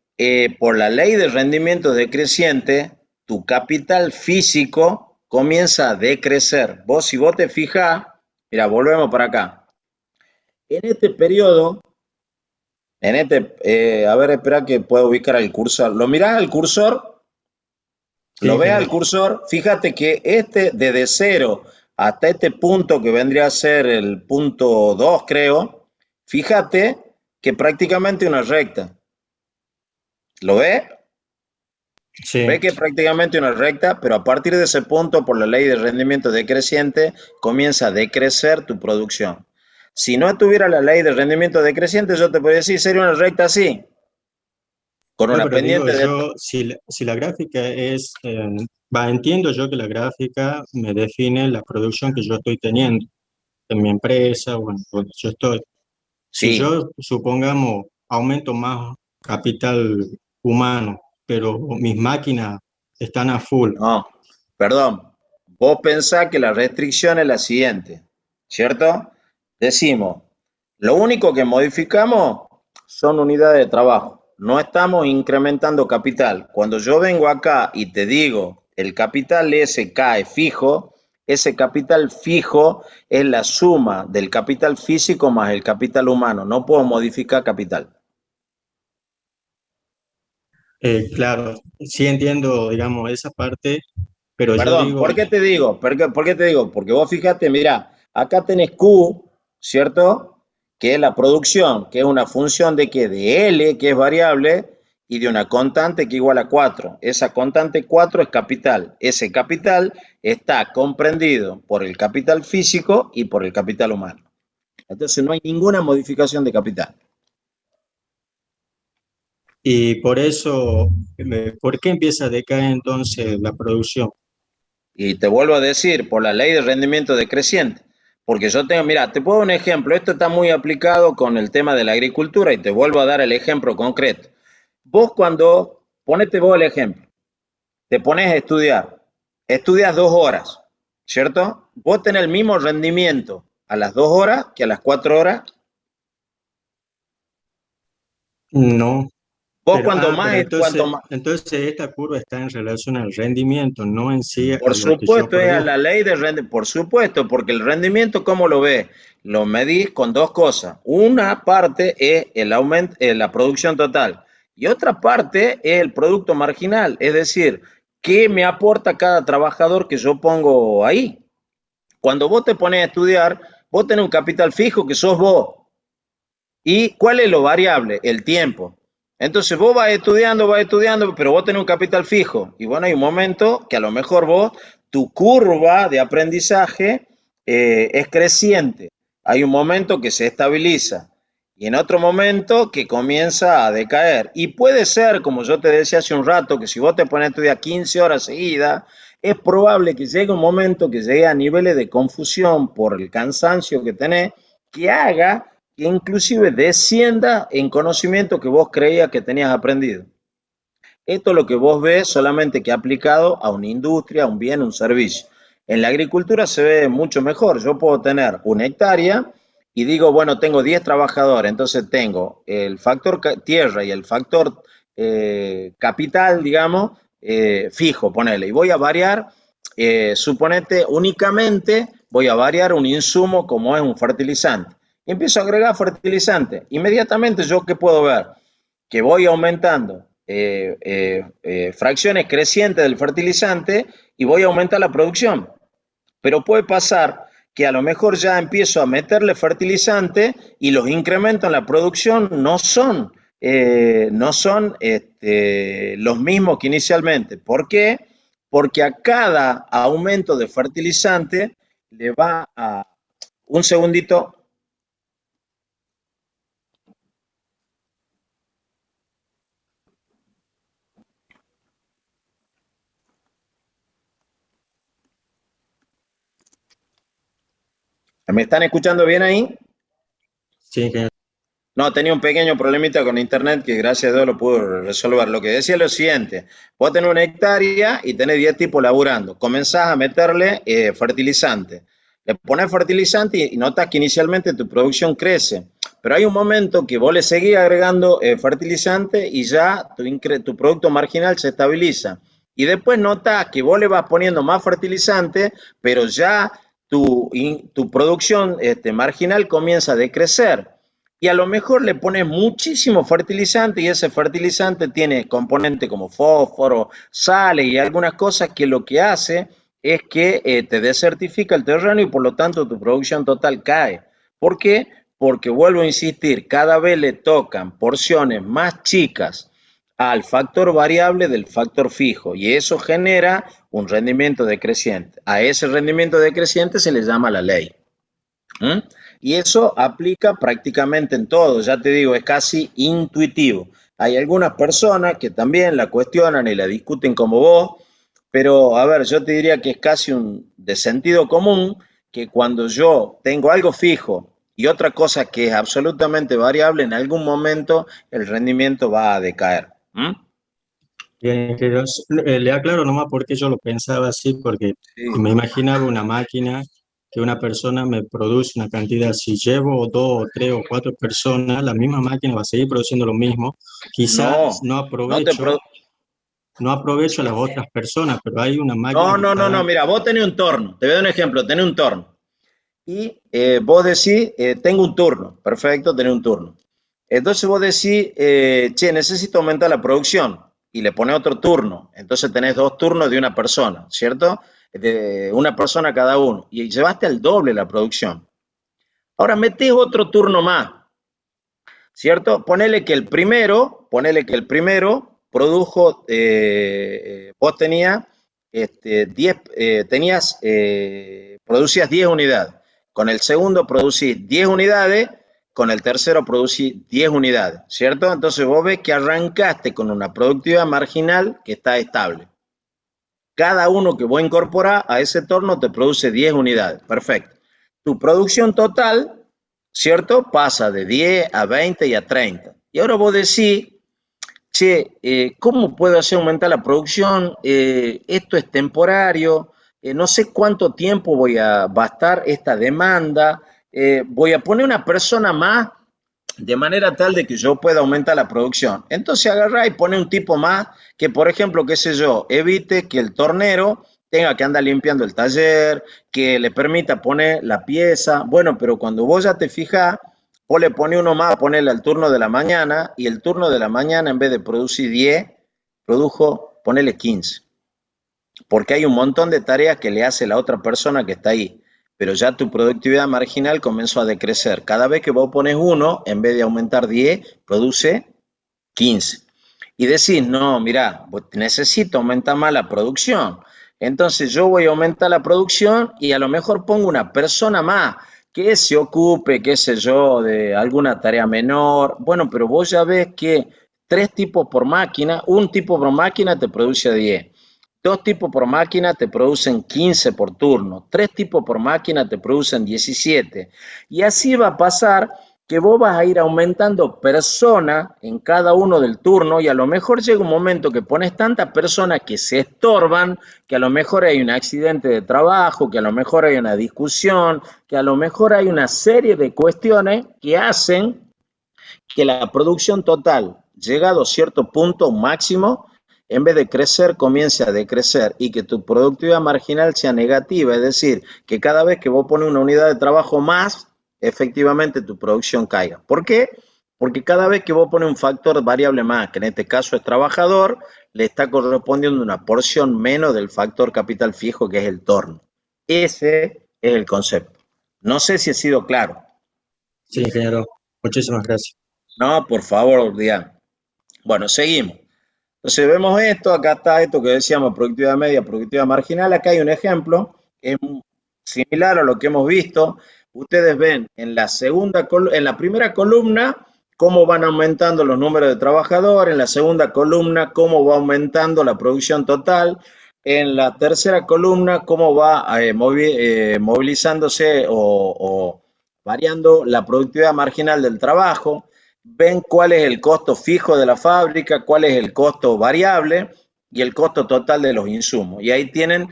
por la ley de rendimiento decreciente, tu capital físico comienza a decrecer. Si vos te fijas, mira, volvemos para acá. En este periodo, a ver, espera que puedo ubicar el cursor. ¿Lo mirás al cursor? Sí, ¿Lo ves al ingeniero. cursor? Fíjate que desde 0 hasta este punto que vendría a ser el punto 2, creo, fíjate que prácticamente una recta. ¿Lo ves? Ve Sí. que es prácticamente una recta, pero a partir de ese punto, por la ley de rendimiento decreciente, comienza a decrecer tu producción. Si no tuviera la ley de rendimiento decreciente, yo te podría decir, sería una recta así, con No, una pero digo pendiente de... yo, si la gráfica entiendo yo que la gráfica me define la producción que yo estoy teniendo en mi empresa, bueno, donde yo estoy. Si Sí, yo, supongamos, aumento más capital humano, pero mis máquinas están a full, no, perdón. Vos pensás que la restricción es la siguiente, ¿cierto? Decimos, lo único que modificamos son unidades de trabajo. No estamos incrementando capital. Cuando yo vengo acá y te digo el capital ese cae fijo, ese capital fijo es la suma del capital físico más el capital humano. No puedo modificar capital. claro, sí entiendo, digamos, esa parte, pero yo Perdón, ¿por digo, qué te digo? ¿Por qué te digo? Porque vos fíjate, mira, acá tenés Q, ¿cierto? Que es la producción, que es una función de qué? De L, que es variable, y de una constante que igual a 4. Esa constante 4 es capital. Ese capital está comprendido por el capital físico y por el capital humano. Entonces no hay ninguna modificación de capital. y por eso, ¿por qué empieza a decaer entonces la producción? Y te vuelvo a decir, por la ley de rendimiento decreciente. Porque yo tengo, mira, te puedo dar un ejemplo. Esto está muy aplicado con el tema de la agricultura y te vuelvo a dar el ejemplo concreto. Vos ponete vos el ejemplo, te pones a estudiar, estudias 2 horas, ¿cierto? Vos tenés el mismo rendimiento a las 2 horas que a las 4 horas. No, Vos pero, cuanto más, entonces esta curva está en relación al rendimiento, no en sí a por lo que yo supuesto, es a produzco. la ley de rendimiento, por supuesto, porque el rendimiento, ¿cómo lo ves? Lo medís con dos cosas. Una parte es el aumento, la producción total, y otra parte es el producto marginal, es decir, ¿qué me aporta cada trabajador que yo pongo ahí? Cuando vos te pones a estudiar, vos tenés un capital fijo que sos vos. ¿Y cuál es lo variable? El tiempo. Entonces vos vas estudiando, pero vos tenés un capital fijo. Y bueno, hay un momento que a lo mejor vos, tu curva de aprendizaje es creciente. Hay un momento que se estabiliza y en otro momento que comienza a decaer. Y puede ser, como yo te decía hace un rato, que si vos te pones a estudiar 15 horas seguidas, es probable que llegue un momento que llegue a niveles de confusión por el cansancio que tenés, que haga que inclusive descienda en conocimiento que vos creías que tenías aprendido. Esto es lo que vos ves solamente que aplicado a una industria, a un bien, a un servicio. En la agricultura se ve mucho mejor. Yo puedo tener una hectárea y digo, bueno, tengo 10 trabajadores, entonces tengo el factor tierra y el factor capital, digamos, fijo, ponele, y voy a variar, suponete, únicamente voy a variar un insumo como es un fertilizante. Y empiezo a agregar fertilizante. Inmediatamente yo, ¿qué puedo ver? Que voy aumentando fracciones crecientes del fertilizante y voy a aumentar la producción. Pero puede pasar que a lo mejor ya empiezo a meterle fertilizante y los incrementos en la producción no son los mismos que inicialmente. ¿Por qué? Porque a cada aumento de fertilizante le va a... Un segundito. ¿Me están escuchando bien ahí? Sí, que No, tenía un pequeño problemita con internet que gracias a Dios lo pude resolver. Lo que decía es lo siguiente, vos tenés una hectárea y tenés 10 tipos laburando, comenzás a meterle fertilizante, le pones fertilizante y notas que inicialmente tu producción crece, pero hay un momento que vos le seguís agregando fertilizante y ya tu producto marginal se estabiliza. Y después notas que vos le vas poniendo más fertilizante, pero ya tu producción marginal comienza a decrecer y a lo mejor le pones muchísimo fertilizante y ese fertilizante tiene componentes como fósforo, sales y algunas cosas que lo que hace es que te desertifica el terreno y por lo tanto tu producción total cae. ¿Por qué? Porque vuelvo a insistir, cada vez le tocan porciones más chicas al factor variable del factor fijo y eso genera un rendimiento decreciente. A ese rendimiento decreciente se le llama la ley. ¿Mm? Y eso aplica prácticamente en todo, ya te digo, es casi intuitivo. Hay algunas personas que también la cuestionan y la discuten como vos, pero a ver, yo te diría que es casi de sentido común que cuando yo tengo algo fijo y otra cosa que es absolutamente variable, en algún momento el rendimiento va a decaer. ¿Mm? bien, que le aclaro nomás por qué yo lo pensaba así, porque Sí. me imaginaba una máquina que una persona me produce una cantidad, si llevo 2 o 3 o 4 personas, la misma máquina va a seguir produciendo lo mismo, quizás No, no te pro- no aprovecho a las otras personas, pero hay una máquina no, que no, no, está, no, mira, vos tenés un torno, te voy a dar un ejemplo, tenés un torno. Y vos decís, tengo un turno, perfecto, tenés un turno. Entonces vos decís, che, necesito aumentar la producción y le pones otro turno. Entonces tenés 2 turnos de una persona, ¿cierto? De una persona cada uno. Y llevaste al doble la producción. Ahora metés otro turno más, ¿cierto? Ponele que el primero produjo, vos tenías, 10, producías 10 unidades. Con el segundo producís 10 unidades, con el tercero producís 10 unidades, ¿cierto? Entonces vos ves que arrancaste con una productividad marginal que está estable. Cada uno que vos incorporás a ese torno te produce 10 unidades, perfecto. Tu producción total, ¿cierto? Pasa de 10 a 20 y a 30. Y ahora vos decís, che, ¿cómo puedo hacer aumentar la producción? Esto es temporario, no sé cuánto tiempo va a estar esta demanda, voy a poner una persona más de manera tal de que yo pueda aumentar la producción. Entonces agarrá y pone un tipo más que, por ejemplo, qué sé yo, evite que el tornero tenga que andar limpiando el taller, que le permita poner la pieza. Bueno, pero cuando vos ya te fijás, vos le pones uno más, ponele al turno de la mañana, y el turno de la mañana en vez de producir 10, produjo, ponele 15. Porque hay un montón de tareas que le hace la otra persona que está ahí, pero ya tu productividad marginal comenzó a decrecer. Cada vez que vos pones uno, en vez de aumentar 10, produce 15. Y decís, no, mira, necesito aumentar más la producción. Entonces yo voy a aumentar la producción y a lo mejor pongo una persona más que se ocupe, qué sé yo, de alguna tarea menor. Bueno, pero vos ya ves que 3 tipos por máquina, un tipo por máquina te produce 10. 2 tipos por máquina te producen 15 por turno, 3 tipos por máquina te producen 17. Y así va a pasar que vos vas a ir aumentando personas en cada uno del turno y a lo mejor llega un momento que pones tantas personas que se estorban, que a lo mejor hay un accidente de trabajo, que a lo mejor hay una discusión, que a lo mejor hay una serie de cuestiones que hacen que la producción total, llegado a cierto punto máximo, en vez de crecer, comience a decrecer y que tu productividad marginal sea negativa, es decir, que cada vez que vos pones una unidad de trabajo más, efectivamente tu producción caiga. ¿Por qué? Porque cada vez que vos pones un factor variable más, que en este caso es trabajador, le está correspondiendo una porción menos del factor capital fijo, que es el torno. Ese es el concepto. No sé si he sido claro. Sí, ingeniero, muchísimas gracias. No, por favor, Diana. Bueno, seguimos. Entonces vemos esto, acá está esto que decíamos, productividad media, productividad marginal. Acá hay un ejemplo que es similar a lo que hemos visto. Ustedes ven en la primera columna cómo van aumentando los números de trabajadores, en la segunda columna cómo va aumentando la producción total, en la tercera columna cómo va movilizándose o variando la productividad marginal del trabajo. Ven cuál es el costo fijo de la fábrica, cuál es el costo variable y el costo total de los insumos. Y ahí tienen,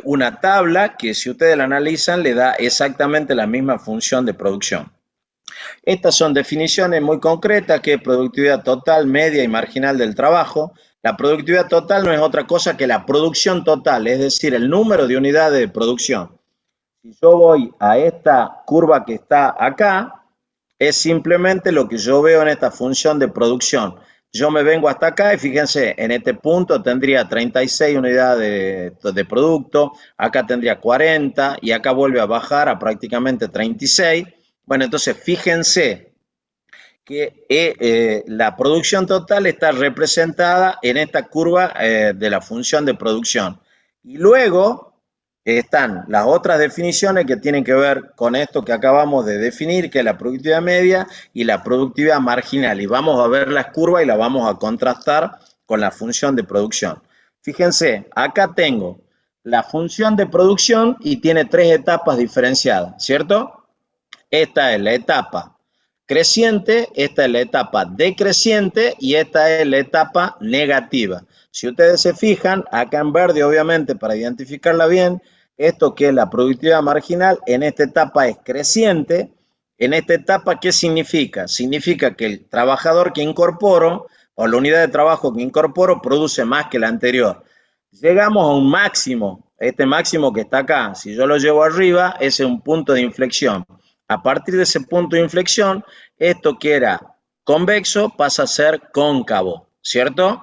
una tabla que si ustedes la analizan le da exactamente la misma función de producción. Estas son definiciones muy concretas, que es productividad total, media y marginal del trabajo. La productividad total no es otra cosa que la producción total, es decir, el número de unidades de producción. Si yo voy a esta curva que está acá, es simplemente lo que yo veo en esta función de producción. Yo me vengo hasta acá y fíjense, en este punto tendría 36 unidades de producto, acá tendría 40 y acá vuelve a bajar a prácticamente 36. Bueno, entonces fíjense que la producción total está representada en esta curva de la función de producción. Y luego están las otras definiciones que tienen que ver con esto que acabamos de definir, que es la productividad media y la productividad marginal. Y vamos a ver las curvas y las vamos a contrastar con la función de producción. Fíjense, acá tengo la función de producción y tiene 3 etapas diferenciadas, ¿cierto? Esta es la etapa creciente, esta es la etapa decreciente y esta es la etapa negativa. Si ustedes se fijan, acá en verde, obviamente, para identificarla bien, esto que es la productividad marginal, en esta etapa es creciente. En esta etapa, ¿qué significa? Significa que el trabajador que incorporo o la unidad de trabajo que incorporo produce más que la anterior. Llegamos a un máximo, este máximo que está acá, si yo lo llevo arriba, ese es un punto de inflexión. A partir de ese punto de inflexión, esto que era convexo pasa a ser cóncavo, ¿cierto?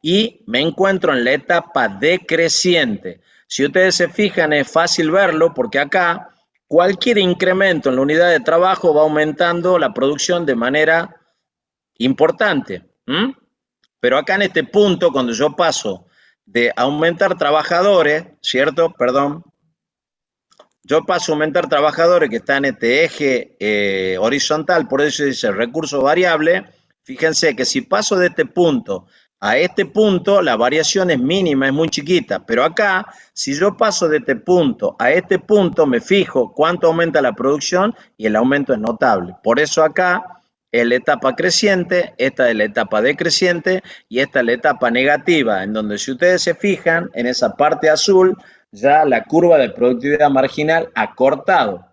Y me encuentro en la etapa decreciente. Si ustedes se fijan, es fácil verlo porque acá cualquier incremento en la unidad de trabajo va aumentando la producción de manera importante. Pero acá en este punto, cuando yo paso de aumentar trabajadores, ¿cierto? Perdón. Yo paso a aumentar trabajadores que están en este eje horizontal, por eso dice recurso variable. Fíjense que si paso de este punto a este punto, la variación es mínima, es muy chiquita. Pero acá, si yo paso de este punto a este punto, me fijo cuánto aumenta la producción y el aumento es notable. Por eso acá es la etapa creciente, esta es la etapa decreciente y esta es la etapa negativa, en donde si ustedes se fijan en esa parte azul, ya la curva de productividad marginal ha cortado.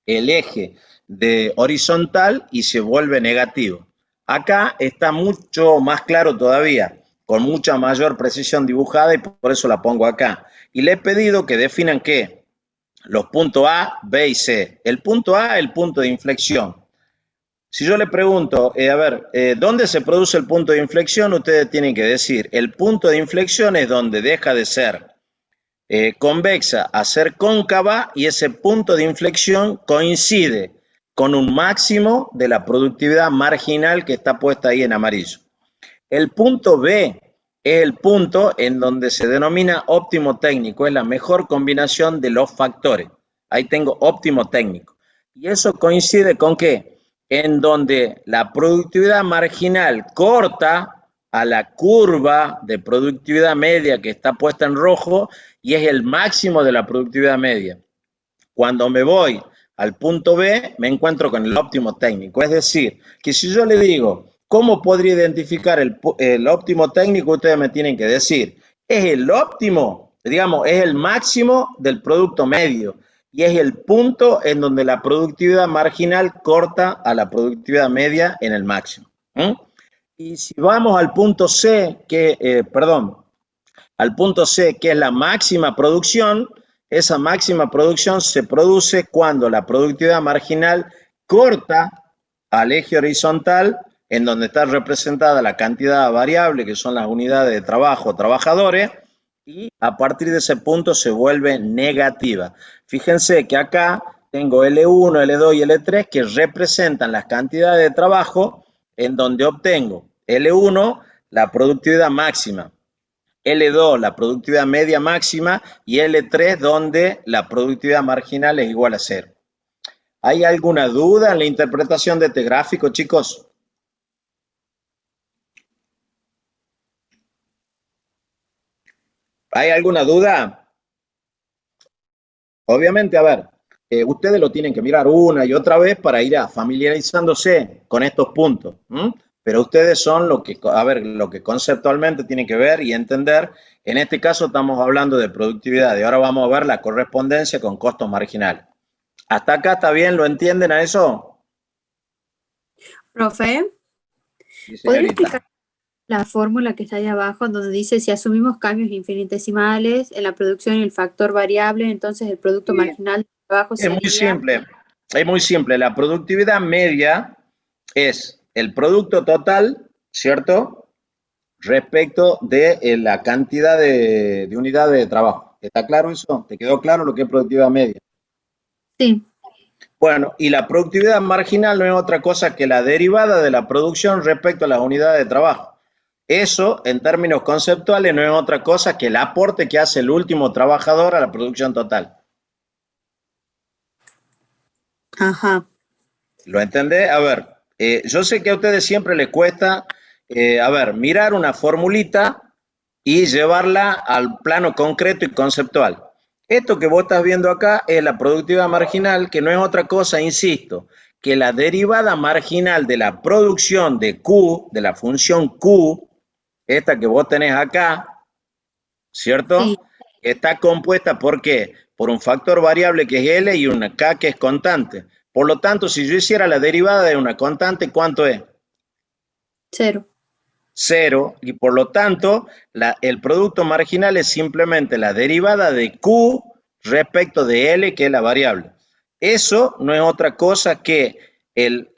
el eje de horizontal y se vuelve negativo. Acá está mucho más claro todavía, con mucha mayor precisión dibujada, y por eso la pongo acá. Y le he pedido que definan qué, los puntos A, B y C. El punto A es el punto de inflexión. Si yo le pregunto, ¿dónde se produce el punto de inflexión? Ustedes tienen que decir, el punto de inflexión es donde deja de ser convexa a ser cóncava, y ese punto de inflexión coincide con un máximo de la productividad marginal que está puesta ahí en amarillo. El punto B es el punto en donde se denomina óptimo técnico, es la mejor combinación de los factores. Ahí tengo óptimo técnico. ¿Y eso coincide con qué? En donde la productividad marginal corta a la curva de productividad media que está puesta en rojo, y es el máximo de la productividad media. Cuando me voy al punto B, me encuentro con el óptimo técnico. Es decir, que si yo le digo, ¿cómo podría identificar el óptimo técnico? Ustedes me tienen que decir, es el óptimo, digamos, es el máximo del producto medio, y es el punto en donde la productividad marginal corta a la productividad media en el máximo. Y si vamos al punto C, al punto C, que es la máxima producción, esa máxima producción se produce cuando la productividad marginal corta al eje horizontal, en donde está representada la cantidad variable, que son las unidades de trabajo, trabajadores, y a partir de ese punto se vuelve negativa. Fíjense que acá tengo L1, L2 y L3 que representan las cantidades de trabajo, en donde obtengo L1, la productividad máxima, L2, la productividad media máxima, y L3, donde la productividad marginal es igual a 0. ¿Hay alguna duda en la interpretación de este gráfico, chicos? ¿Hay alguna duda? Obviamente, ustedes lo tienen que mirar una y otra vez para ir familiarizándose con estos puntos. Pero ustedes son lo que conceptualmente tienen que ver y entender. En este caso estamos hablando de productividad, y ahora vamos a ver la correspondencia con costos marginales. ¿Hasta acá está bien? ¿Lo entienden a eso? Profe, Sí, ¿podría señorita. explicar la fórmula que está ahí abajo, donde dice si asumimos cambios infinitesimales en la producción y el factor variable, entonces el producto Sí, marginal del trabajo es muy sería... simple. Es muy simple. La productividad media es el producto total, ¿cierto?, respecto de la cantidad de unidades de trabajo. ¿Está claro eso? ¿Te quedó claro lo que es productividad media? Sí, Bueno, y la productividad marginal no es otra cosa que la derivada de la producción respecto a las unidades de trabajo. Eso, en términos conceptuales, no es otra cosa que el aporte que hace el último trabajador a la producción total. ajá. ¿Lo entendés? Yo sé que a ustedes siempre les cuesta, mirar una formulita y llevarla al plano concreto y conceptual. Esto que vos estás viendo acá es la productividad marginal, que no es otra cosa, insisto, que la derivada marginal de la producción de Q, de la función Q, esta que vos tenés acá, ¿cierto? Sí, Está compuesta ¿por qué? Por un factor variable que es L y una K que es constante. Por lo tanto, si yo hiciera la derivada de una constante, ¿cuánto es? 0. 0, y por lo tanto, el producto marginal es simplemente la derivada de Q respecto de L, que es la variable. Eso no es otra cosa que el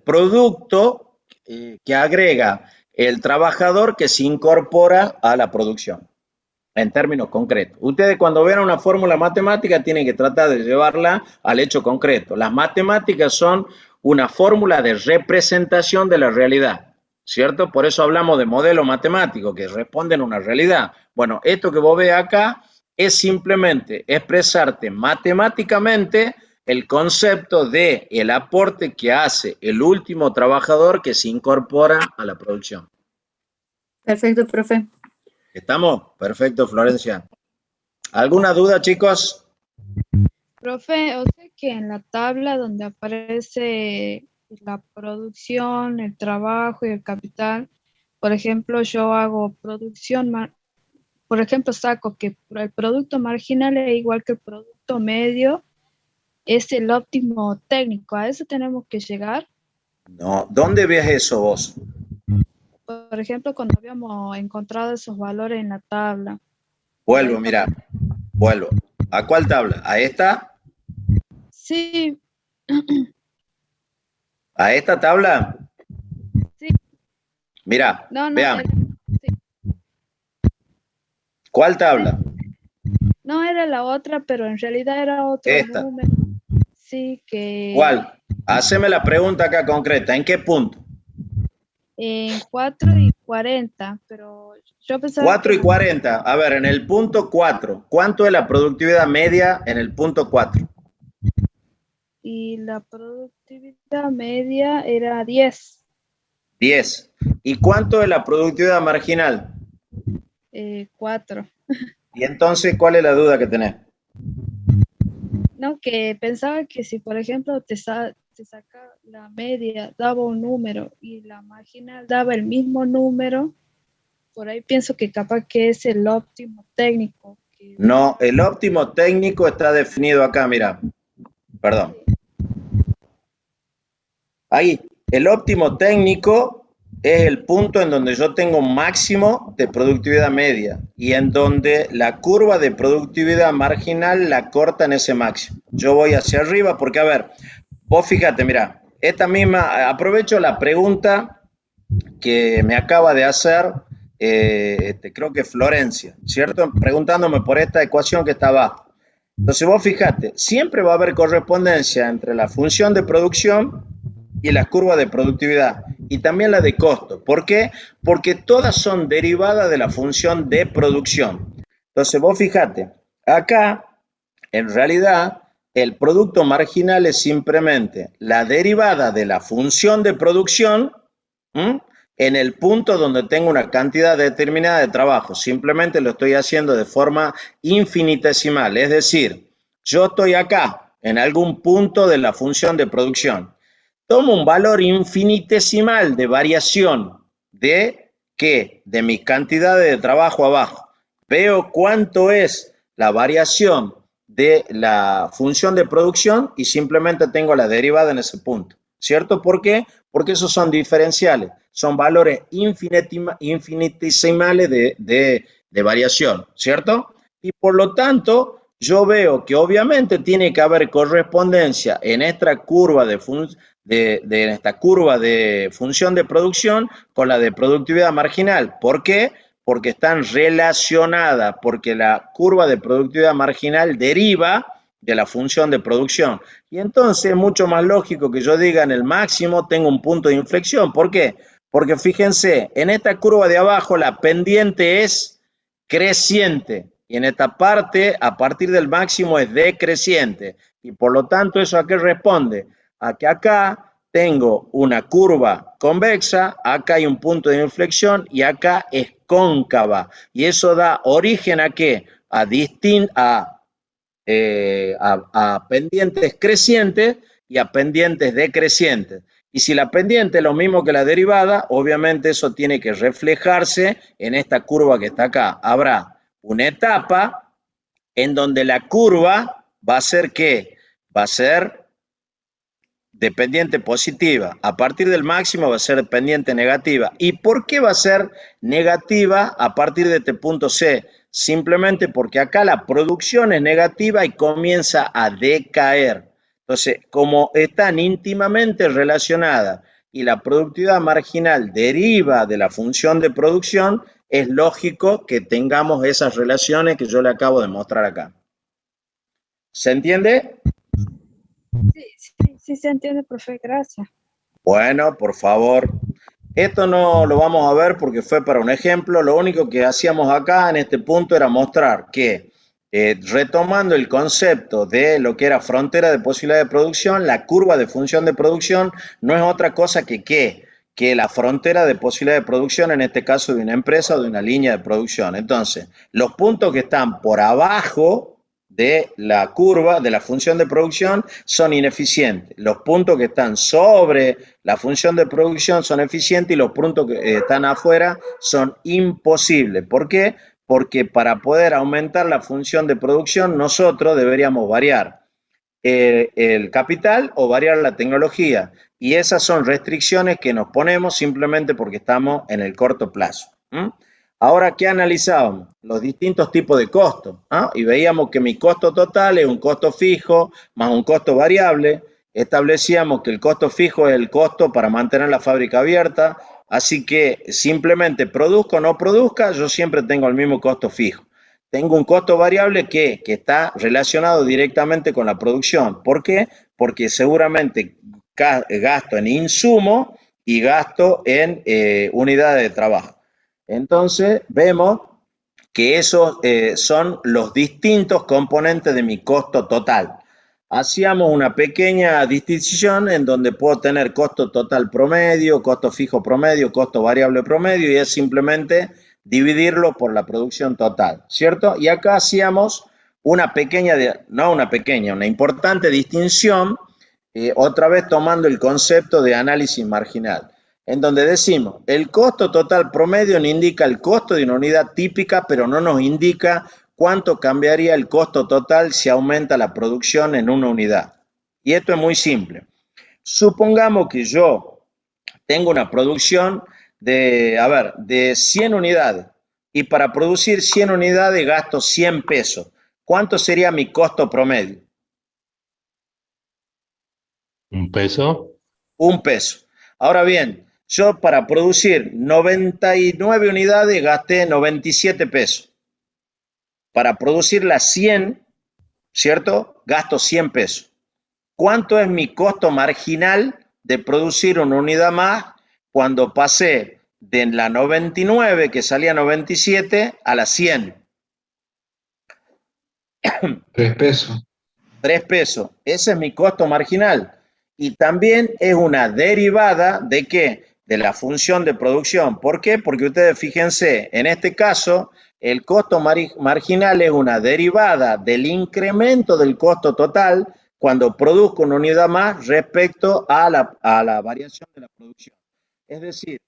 producto que agrega el trabajador que se incorpora a la producción, en términos concretos. Ustedes cuando vean una fórmula matemática tienen que tratar de llevarla al hecho concreto. Las matemáticas son una fórmula de representación de la realidad, ¿cierto? Por eso hablamos de modelo matemático, que responden a una realidad. Bueno, esto que vos ves acá es simplemente expresarte matemáticamente el concepto de el aporte que hace el último trabajador que se incorpora a la producción. Perfecto, profe. ¿Estamos? Perfecto, Florencia. ¿Alguna duda, chicos? Profe, o sea que en la tabla donde aparece la producción, el trabajo y el capital, por ejemplo, yo hago producción, por ejemplo, saco que el producto marginal es igual que el producto medio es el óptimo técnico. A eso tenemos que llegar. No, ¿dónde ves eso vos? Por ejemplo, cuando habíamos encontrado esos valores en la tabla. Vuelvo, mira, vuelvo. ¿A cuál tabla? ¿A esta? Sí, ¿A esta tabla? sí. Mira, No, veamos. sí. ¿Cuál tabla? No era la otra, pero en realidad era otro Esta. número. Sí, que ¿Cuál? Haceme la pregunta acá concreta. ¿En qué punto? en 4 y 40, pero yo pensaba 4 que y 40. A ver, en el punto 4, ¿cuánto es la productividad media en el punto 4? y la productividad media era 10, 10. ¿Y cuánto es la productividad marginal? 4. Y entonces, ¿cuál es la duda que tenés? No, que pensaba que si, por ejemplo, te saca la media, daba un número y la marginal daba el mismo número, por ahí pienso que capaz que es el óptimo técnico. No, el óptimo técnico está definido acá, mira. Perdón. Ahí, el óptimo técnico es el punto en donde yo tengo un máximo de productividad media y en donde la curva de productividad marginal la corta en ese máximo. Yo voy hacia arriba porque, a ver, vos fíjate, mira, esta misma, aprovecho la pregunta que me acaba de hacer, creo que Florencia, ¿cierto? Preguntándome por esta ecuación que está abajo. Entonces vos fíjate, siempre va a haber correspondencia entre la función de producción y la curva de productividad y también la de costo. ¿Por qué? Porque todas son derivadas de la función de producción. Entonces vos fíjate, acá en realidad el producto marginal es simplemente la derivada de la función de producción, ¿m?, en el punto donde tengo una cantidad determinada de trabajo. Simplemente lo estoy haciendo de forma infinitesimal, es decir, yo estoy acá en algún punto de la función de producción. Tomo un valor infinitesimal de variación de ¿qué? De mis cantidades de trabajo abajo. Veo cuánto es la variación de la función de producción y simplemente tengo la derivada en ese punto. ¿Cierto? ¿Por qué? Porque esos son diferenciales, son valores infinitesimales de variación, ¿cierto? Y por lo tanto, yo veo que obviamente tiene que haber correspondencia en esta curva esta curva de función de producción con la de productividad marginal. ¿Por qué? Porque están relacionadas, porque la curva de productividad marginal deriva de la función de producción. Y entonces es mucho más lógico que yo diga en el máximo tengo un punto de inflexión. ¿Por qué? Porque fíjense, en esta curva de abajo la pendiente es creciente y en esta parte a partir del máximo es decreciente. Y por lo tanto, ¿eso a qué responde? A que acá tengo una curva convexa, acá hay un punto de inflexión y acá es cóncava. Y eso da origen ¿a qué? A pendientes crecientes y a pendientes decrecientes. Y si la pendiente es lo mismo que la derivada, obviamente eso tiene que reflejarse en esta curva que está acá. Habrá una etapa en donde la curva va a ser ¿qué? Va a ser dependiente positiva. A partir del máximo va a ser dependiente negativa. ¿Y por qué va a ser negativa a partir de este punto C? Simplemente porque acá la producción es negativa y comienza a decaer. Entonces, como están íntimamente relacionadas y la productividad marginal deriva de la función de producción, es lógico que tengamos esas relaciones que yo le acabo de mostrar acá. ¿Se entiende? Sí, se entiende, profe, gracias. Bueno, por favor. Esto no lo vamos a ver porque fue para un ejemplo. Lo único que hacíamos acá en este punto era mostrar que, retomando el concepto de lo que era frontera de posibilidad de producción, la curva de función de producción no es otra cosa que la frontera de posibilidad de producción, en este caso de una empresa o de una línea de producción. Entonces, los puntos que están por abajo de la curva de la función de producción son ineficientes. Los puntos que están sobre la función de producción son eficientes y los puntos que están afuera son imposibles. ¿Por qué? Porque para poder aumentar la función de producción nosotros deberíamos variar el capital o variar la tecnología. Y esas son restricciones que nos ponemos simplemente porque estamos en el corto plazo. Ahora, ¿qué analizábamos? Los distintos tipos de costos. Y veíamos que mi costo total es un costo fijo más un costo variable. Establecíamos que el costo fijo es el costo para mantener la fábrica abierta. Así que simplemente produzca o no produzca, yo siempre tengo el mismo costo fijo. Tengo un costo variable que está relacionado directamente con la producción. ¿Por qué? Porque seguramente gasto en insumo y gasto en unidades de trabajo. Entonces vemos que esos son los distintos componentes de mi costo total. Hacíamos una pequeña distinción en donde puedo tener costo total promedio, costo fijo promedio, costo variable promedio, y es simplemente dividirlo por la producción total, ¿cierto? Y acá hacíamos una pequeña, una importante distinción, otra vez tomando el concepto de análisis marginal, en donde decimos, el costo total promedio nos indica el costo de una unidad típica, pero no nos indica cuánto cambiaría el costo total si aumenta la producción en una unidad. Y esto es muy simple. Supongamos que yo tengo una producción de 100 unidades y para producir 100 unidades gasto 100 pesos. ¿Cuánto sería mi costo promedio? ¿Un peso? Un peso. Ahora bien, yo para producir 99 unidades gasté 97 pesos. Para producir las 100, ¿cierto? Gasto 100 pesos. ¿Cuánto es mi costo marginal de producir una unidad más cuando pasé de la 99, que salía 97, a la 100? 3 pesos. 3 pesos. Ese es mi costo marginal. Y también es una derivada de ¿qué? De la función de producción. ¿Por qué? Porque ustedes fíjense, en este caso, el costo marginal es una derivada del incremento del costo total cuando produzco una unidad más respecto a la variación de la producción. Es decir,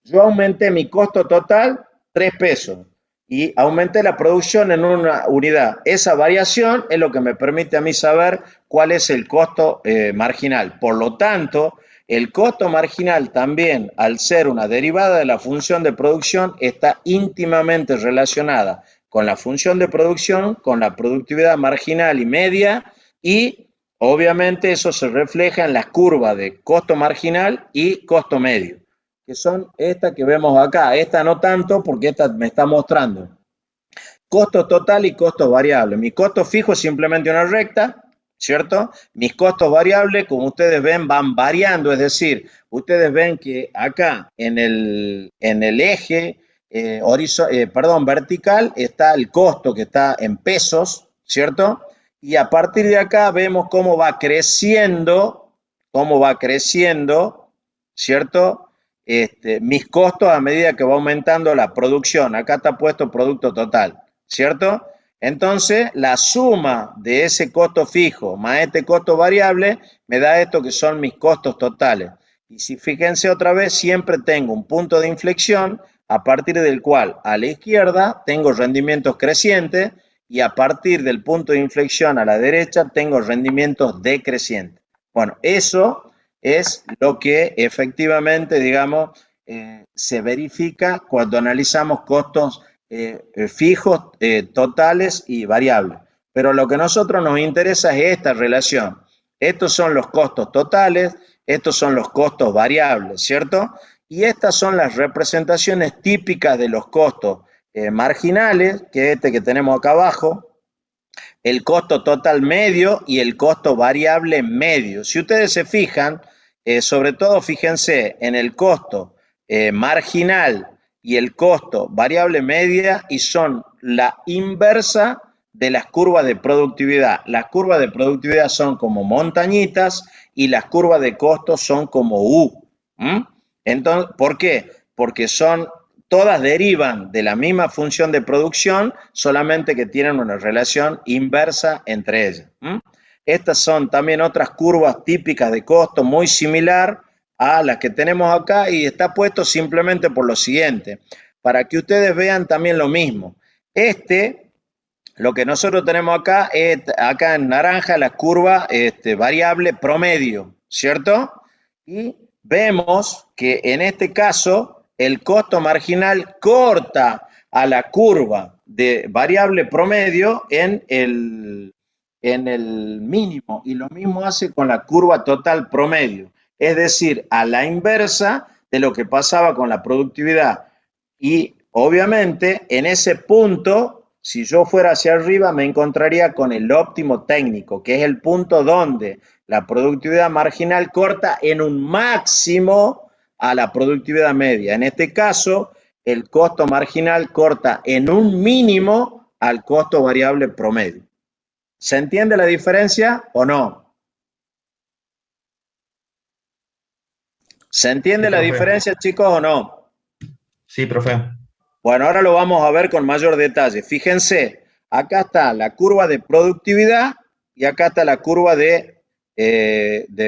yo aumenté mi costo total 3 pesos y aumenté la producción en una unidad. Esa variación es lo que me permite a mí saber cuál es el costo marginal. Por lo tanto, el costo marginal también, al ser una derivada de la función de producción, está íntimamente relacionada con la función de producción, con la productividad marginal y media, y obviamente eso se refleja en las curvas de costo marginal y costo medio, que son estas que vemos acá. Esta no tanto porque esta me está mostrando costo total y costo variable. Mi costo fijo es simplemente una recta, ¿cierto? Mis costos variables, como ustedes ven, van variando, es decir, ustedes ven que acá en el eje vertical está el costo que está en pesos, ¿cierto? Y a partir de acá vemos cómo va creciendo, ¿cierto? Mis costos a medida que va aumentando la producción. Acá está puesto producto total, ¿cierto? Entonces, la suma de ese costo fijo más este costo variable me da esto que son mis costos totales. Y si fíjense otra vez, siempre tengo un punto de inflexión a partir del cual a la izquierda tengo rendimientos crecientes y a partir del punto de inflexión a la derecha tengo rendimientos decrecientes. Bueno, eso es lo que efectivamente, digamos, se verifica cuando analizamos costos fijos, totales y variables. Pero lo que a nosotros nos interesa es esta relación. Estos son los costos totales, estos son los costos variables, ¿cierto? Y estas son las representaciones típicas de los costos marginales, que es este que tenemos acá abajo, el costo total medio y el costo variable medio. Si ustedes se fijan, sobre todo fíjense en el costo marginal y el costo variable media, y son la inversa de las curvas de productividad. Las curvas de productividad son como montañitas y las curvas de costos son como U. Entonces, ¿por qué? Porque todas derivan de la misma función de producción, solamente que tienen una relación inversa entre ellas. Estas son también otras curvas típicas de costo, muy similar a las que tenemos acá, y está puesto simplemente por lo siguiente, para que ustedes vean también lo mismo. Este lo que nosotros tenemos acá es, acá en naranja, la curva variable promedio, ¿cierto? Y vemos que en este caso el costo marginal corta a la curva de variable promedio en el mínimo, y lo mismo hace con la curva total promedio, es decir, a la inversa de lo que pasaba con la productividad. Y obviamente en ese punto, si yo fuera hacia arriba, me encontraría con el óptimo técnico, que es el punto donde la productividad marginal corta en un máximo a la productividad media. En este caso, el costo marginal corta en un mínimo al costo variable promedio. ¿Se entiende la diferencia o no? ¿Se entiende la diferencia, chicos, o no? Sí, profe. Bueno, ahora lo vamos a ver con mayor detalle. Fíjense, acá está la curva de productividad y acá está la curva de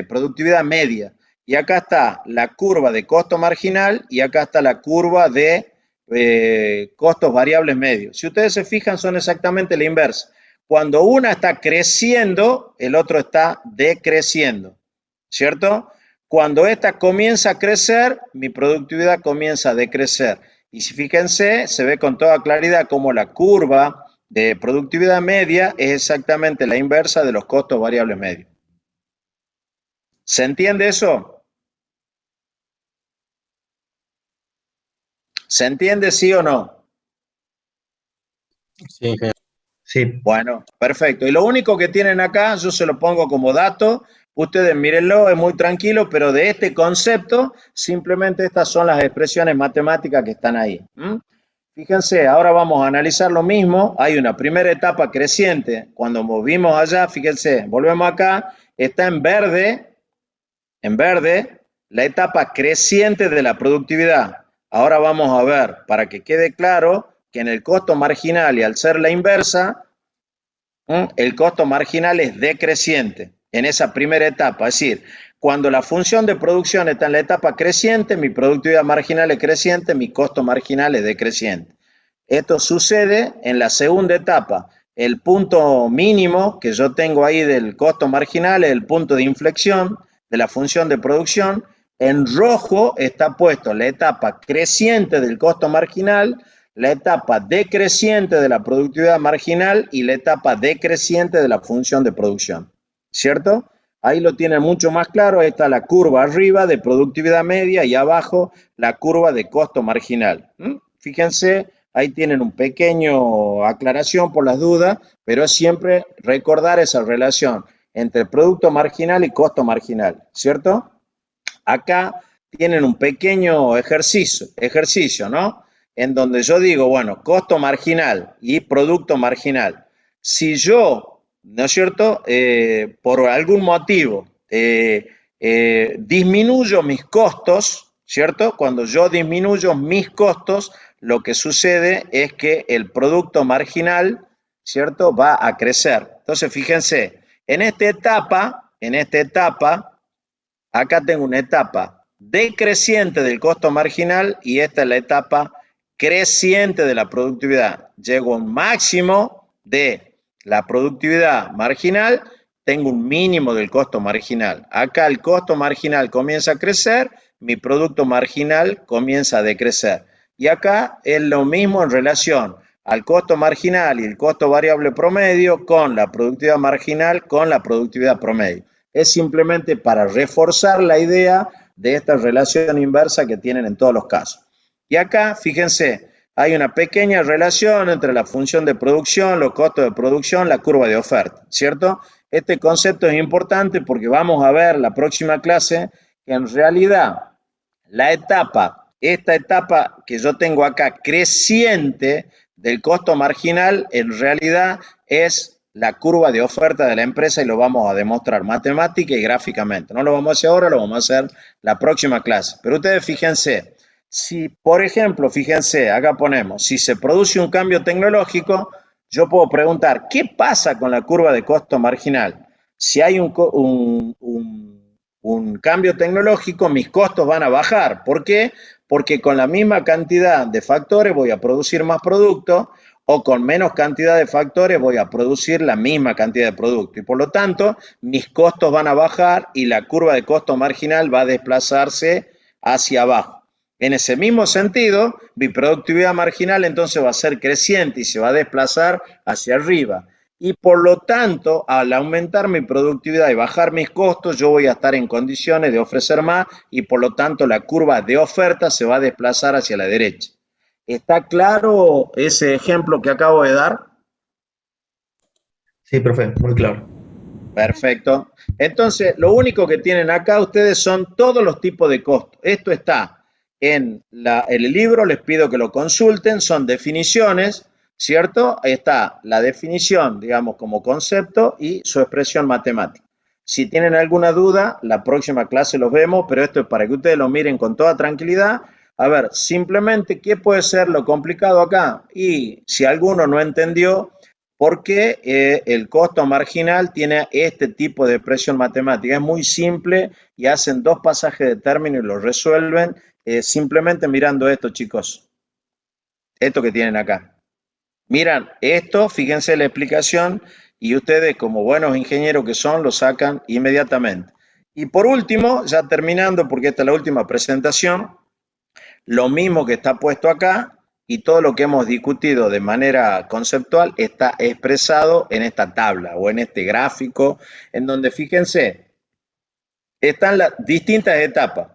productividad media. Y acá está la curva de costo marginal y acá está la curva de costos variables medios. Si ustedes se fijan, son exactamente la inversa. Cuando una está creciendo, el otro está decreciendo, ¿cierto? Cuando esta comienza a crecer, mi productividad comienza a decrecer. Y si fíjense, se ve con toda claridad cómo la curva de productividad media es exactamente la inversa de los costos variables medios. ¿Se entiende eso? ¿Se entiende sí o no? Sí, sí. Bueno, perfecto. Y lo único que tienen acá, yo se lo pongo como dato, ustedes mírenlo, es muy tranquilo, pero de este concepto, simplemente estas son las expresiones matemáticas que están ahí. Fíjense, ahora vamos a analizar lo mismo. Hay una primera etapa creciente. Cuando movimos allá, fíjense, volvemos acá, está en verde, la etapa creciente de la productividad. Ahora vamos a ver, para que quede claro, que en el costo marginal y al ser la inversa, el costo marginal es decreciente en esa primera etapa. Es decir, cuando la función de producción está en la etapa creciente, mi productividad marginal es creciente, mi costo marginal es decreciente. Esto sucede en la segunda etapa. El punto mínimo que yo tengo ahí del costo marginal es el punto de inflexión de la función de producción. En rojo está puesto la etapa creciente del costo marginal, la etapa decreciente de la productividad marginal y la etapa decreciente de la función de producción, ¿cierto? Ahí lo tienen mucho más claro. Ahí está la curva arriba de productividad media y abajo la curva de costo marginal. Fíjense, ahí tienen un pequeño aclaración por las dudas, pero es siempre recordar esa relación entre producto marginal y costo marginal, ¿cierto? Acá tienen un pequeño ejercicio, ¿no? En donde yo digo, bueno, costo marginal y producto marginal. Si yo, ¿no es cierto?, por algún motivo disminuyo mis costos, ¿cierto? Cuando yo disminuyo mis costos, lo que sucede es que el producto marginal, ¿cierto?, va a crecer. Entonces, fíjense, en esta etapa, acá tengo una etapa decreciente del costo marginal y esta es la etapa creciente de la productividad. Llego a un máximo de la productividad marginal, tengo un mínimo del costo marginal. Acá el costo marginal comienza a crecer, mi producto marginal comienza a decrecer. Y acá es lo mismo en relación al costo marginal y el costo variable promedio con la productividad marginal con la productividad promedio. Es simplemente para reforzar la idea de esta relación inversa que tienen en todos los casos. Y acá, fíjense, hay una pequeña relación entre la función de producción, los costos de producción, la curva de oferta, ¿cierto? Este concepto es importante porque vamos a ver la próxima clase que en realidad esta etapa que yo tengo acá creciente del costo marginal, en realidad es la curva de oferta de la empresa y lo vamos a demostrar matemática y gráficamente. No lo vamos a hacer ahora, lo vamos a hacer la próxima clase. Pero ustedes fíjense, si por ejemplo, fíjense, acá ponemos, si se produce un cambio tecnológico, yo puedo preguntar, ¿qué pasa con la curva de costo marginal? Si hay un cambio tecnológico, mis costos van a bajar. ¿Por qué? Porque con la misma cantidad de factores voy a producir más producto o con menos cantidad de factores voy a producir la misma cantidad de producto y por lo tanto mis costos van a bajar y la curva de costo marginal va a desplazarse hacia abajo. En ese mismo sentido, mi productividad marginal entonces va a ser creciente y se va a desplazar hacia arriba. Y por lo tanto, al aumentar mi productividad y bajar mis costos, yo voy a estar en condiciones de ofrecer más y por lo tanto la curva de oferta se va a desplazar hacia la derecha. ¿Está claro ese ejemplo que acabo de dar? Sí, profe, muy claro. Perfecto. Entonces, lo único que tienen acá ustedes son todos los tipos de costos. Esto está en el libro, les pido que lo consulten, son definiciones, ¿cierto? Ahí está la definición, digamos, como concepto y su expresión matemática. Si tienen alguna duda, la próxima clase los vemos, pero esto es para que ustedes lo miren con toda tranquilidad. A ver, simplemente, ¿qué puede ser lo complicado acá? Y si alguno no entendió, ¿por qué el costo marginal tiene este tipo de expresión matemática? Es muy simple y hacen 2 pasajes de término y lo resuelven simplemente mirando esto, chicos. Esto que tienen acá. Miran esto, fíjense la explicación y ustedes como buenos ingenieros que son, lo sacan inmediatamente. Y por último, ya terminando, porque esta es la última presentación, lo mismo que está puesto acá y todo lo que hemos discutido de manera conceptual está expresado en esta tabla o en este gráfico, en donde, fíjense, están las distintas etapas.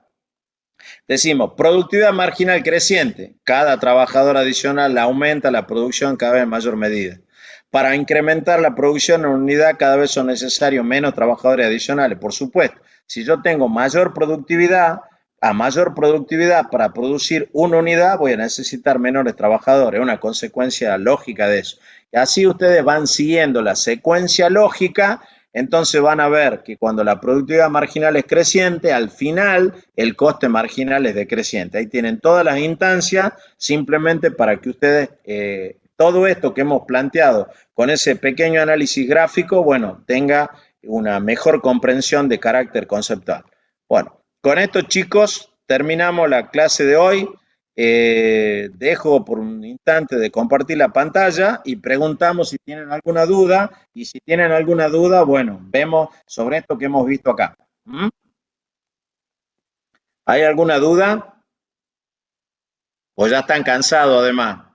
Decimos, productividad marginal creciente. Cada trabajador adicional aumenta la producción cada vez en mayor medida. Para incrementar la producción en unidad cada vez son necesarios menos trabajadores adicionales. Por supuesto, si yo tengo mayor productividad, a mayor productividad para producir una unidad voy a necesitar menores trabajadores. Es una consecuencia lógica de eso. Y así ustedes van siguiendo la secuencia lógica. Entonces van a ver que cuando la productividad marginal es creciente, al final el coste marginal es decreciente. Ahí tienen todas las instancias, simplemente para que ustedes, todo esto que hemos planteado con ese pequeño análisis gráfico, bueno, tenga una mejor comprensión de carácter conceptual. Bueno, con esto, chicos, terminamos la clase de hoy. Dejo por un instante de compartir la pantalla y preguntamos si tienen alguna duda y si tienen alguna duda, bueno, vemos sobre esto que hemos visto acá. ¿Hay alguna duda? ¿O ya están cansados además?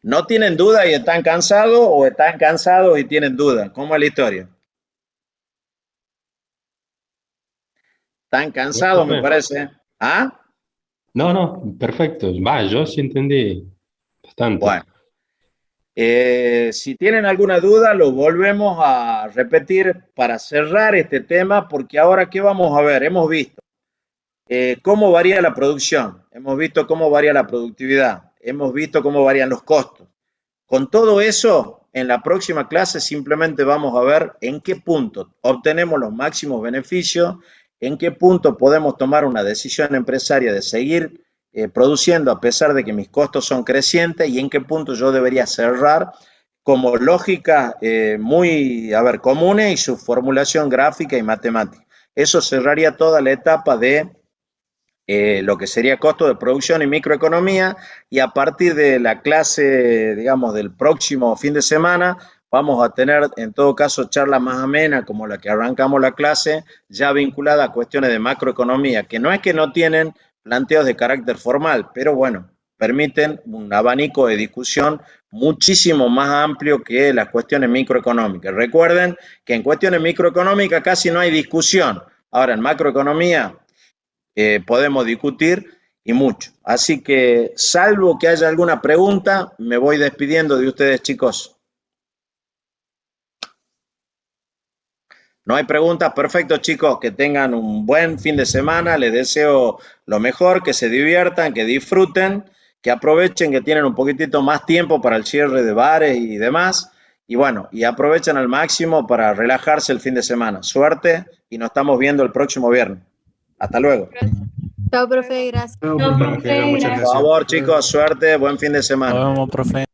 ¿No tienen duda y están cansados o están cansados y tienen duda? ¿Cómo es la historia? ¿Están cansados, me parece? ¿Ah? No, perfecto. Va, yo sí entendí bastante. Bueno, si tienen alguna duda, lo volvemos a repetir para cerrar este tema, porque ahora, ¿qué vamos a ver? Hemos visto cómo varía la producción, hemos visto cómo varía la productividad, hemos visto cómo varían los costos. Con todo eso, en la próxima clase simplemente vamos a ver en qué punto obtenemos los máximos beneficios, en qué punto podemos tomar una decisión empresaria de seguir produciendo a pesar de que mis costos son crecientes y en qué punto yo debería cerrar como lógica muy, comunes y su formulación gráfica y matemática. Eso cerraría toda la etapa de lo que sería costo de producción y microeconomía, y a partir de la clase, digamos, del próximo fin de semana, vamos a tener en todo caso charlas más amenas como la que arrancamos la clase, ya vinculada a cuestiones de macroeconomía, que no es que no tienen planteos de carácter formal, pero bueno, permiten un abanico de discusión muchísimo más amplio que las cuestiones microeconómicas. Recuerden que en cuestiones microeconómicas casi no hay discusión. Ahora, en macroeconomía podemos discutir y mucho. Así que, salvo que haya alguna pregunta, me voy despidiendo de ustedes, chicos. No hay preguntas, perfecto, chicos, que tengan un buen fin de semana, les deseo lo mejor, que se diviertan, que disfruten, que aprovechen que tienen un poquitito más tiempo para el cierre de bares y demás, y bueno, y aprovechen al máximo para relajarse el fin de semana. Suerte y nos estamos viendo el próximo viernes. Hasta luego. Chao, profe, gracias. No, profe, muchas gracias. Por favor, chicos, suerte, buen fin de semana. Nos vemos, profe.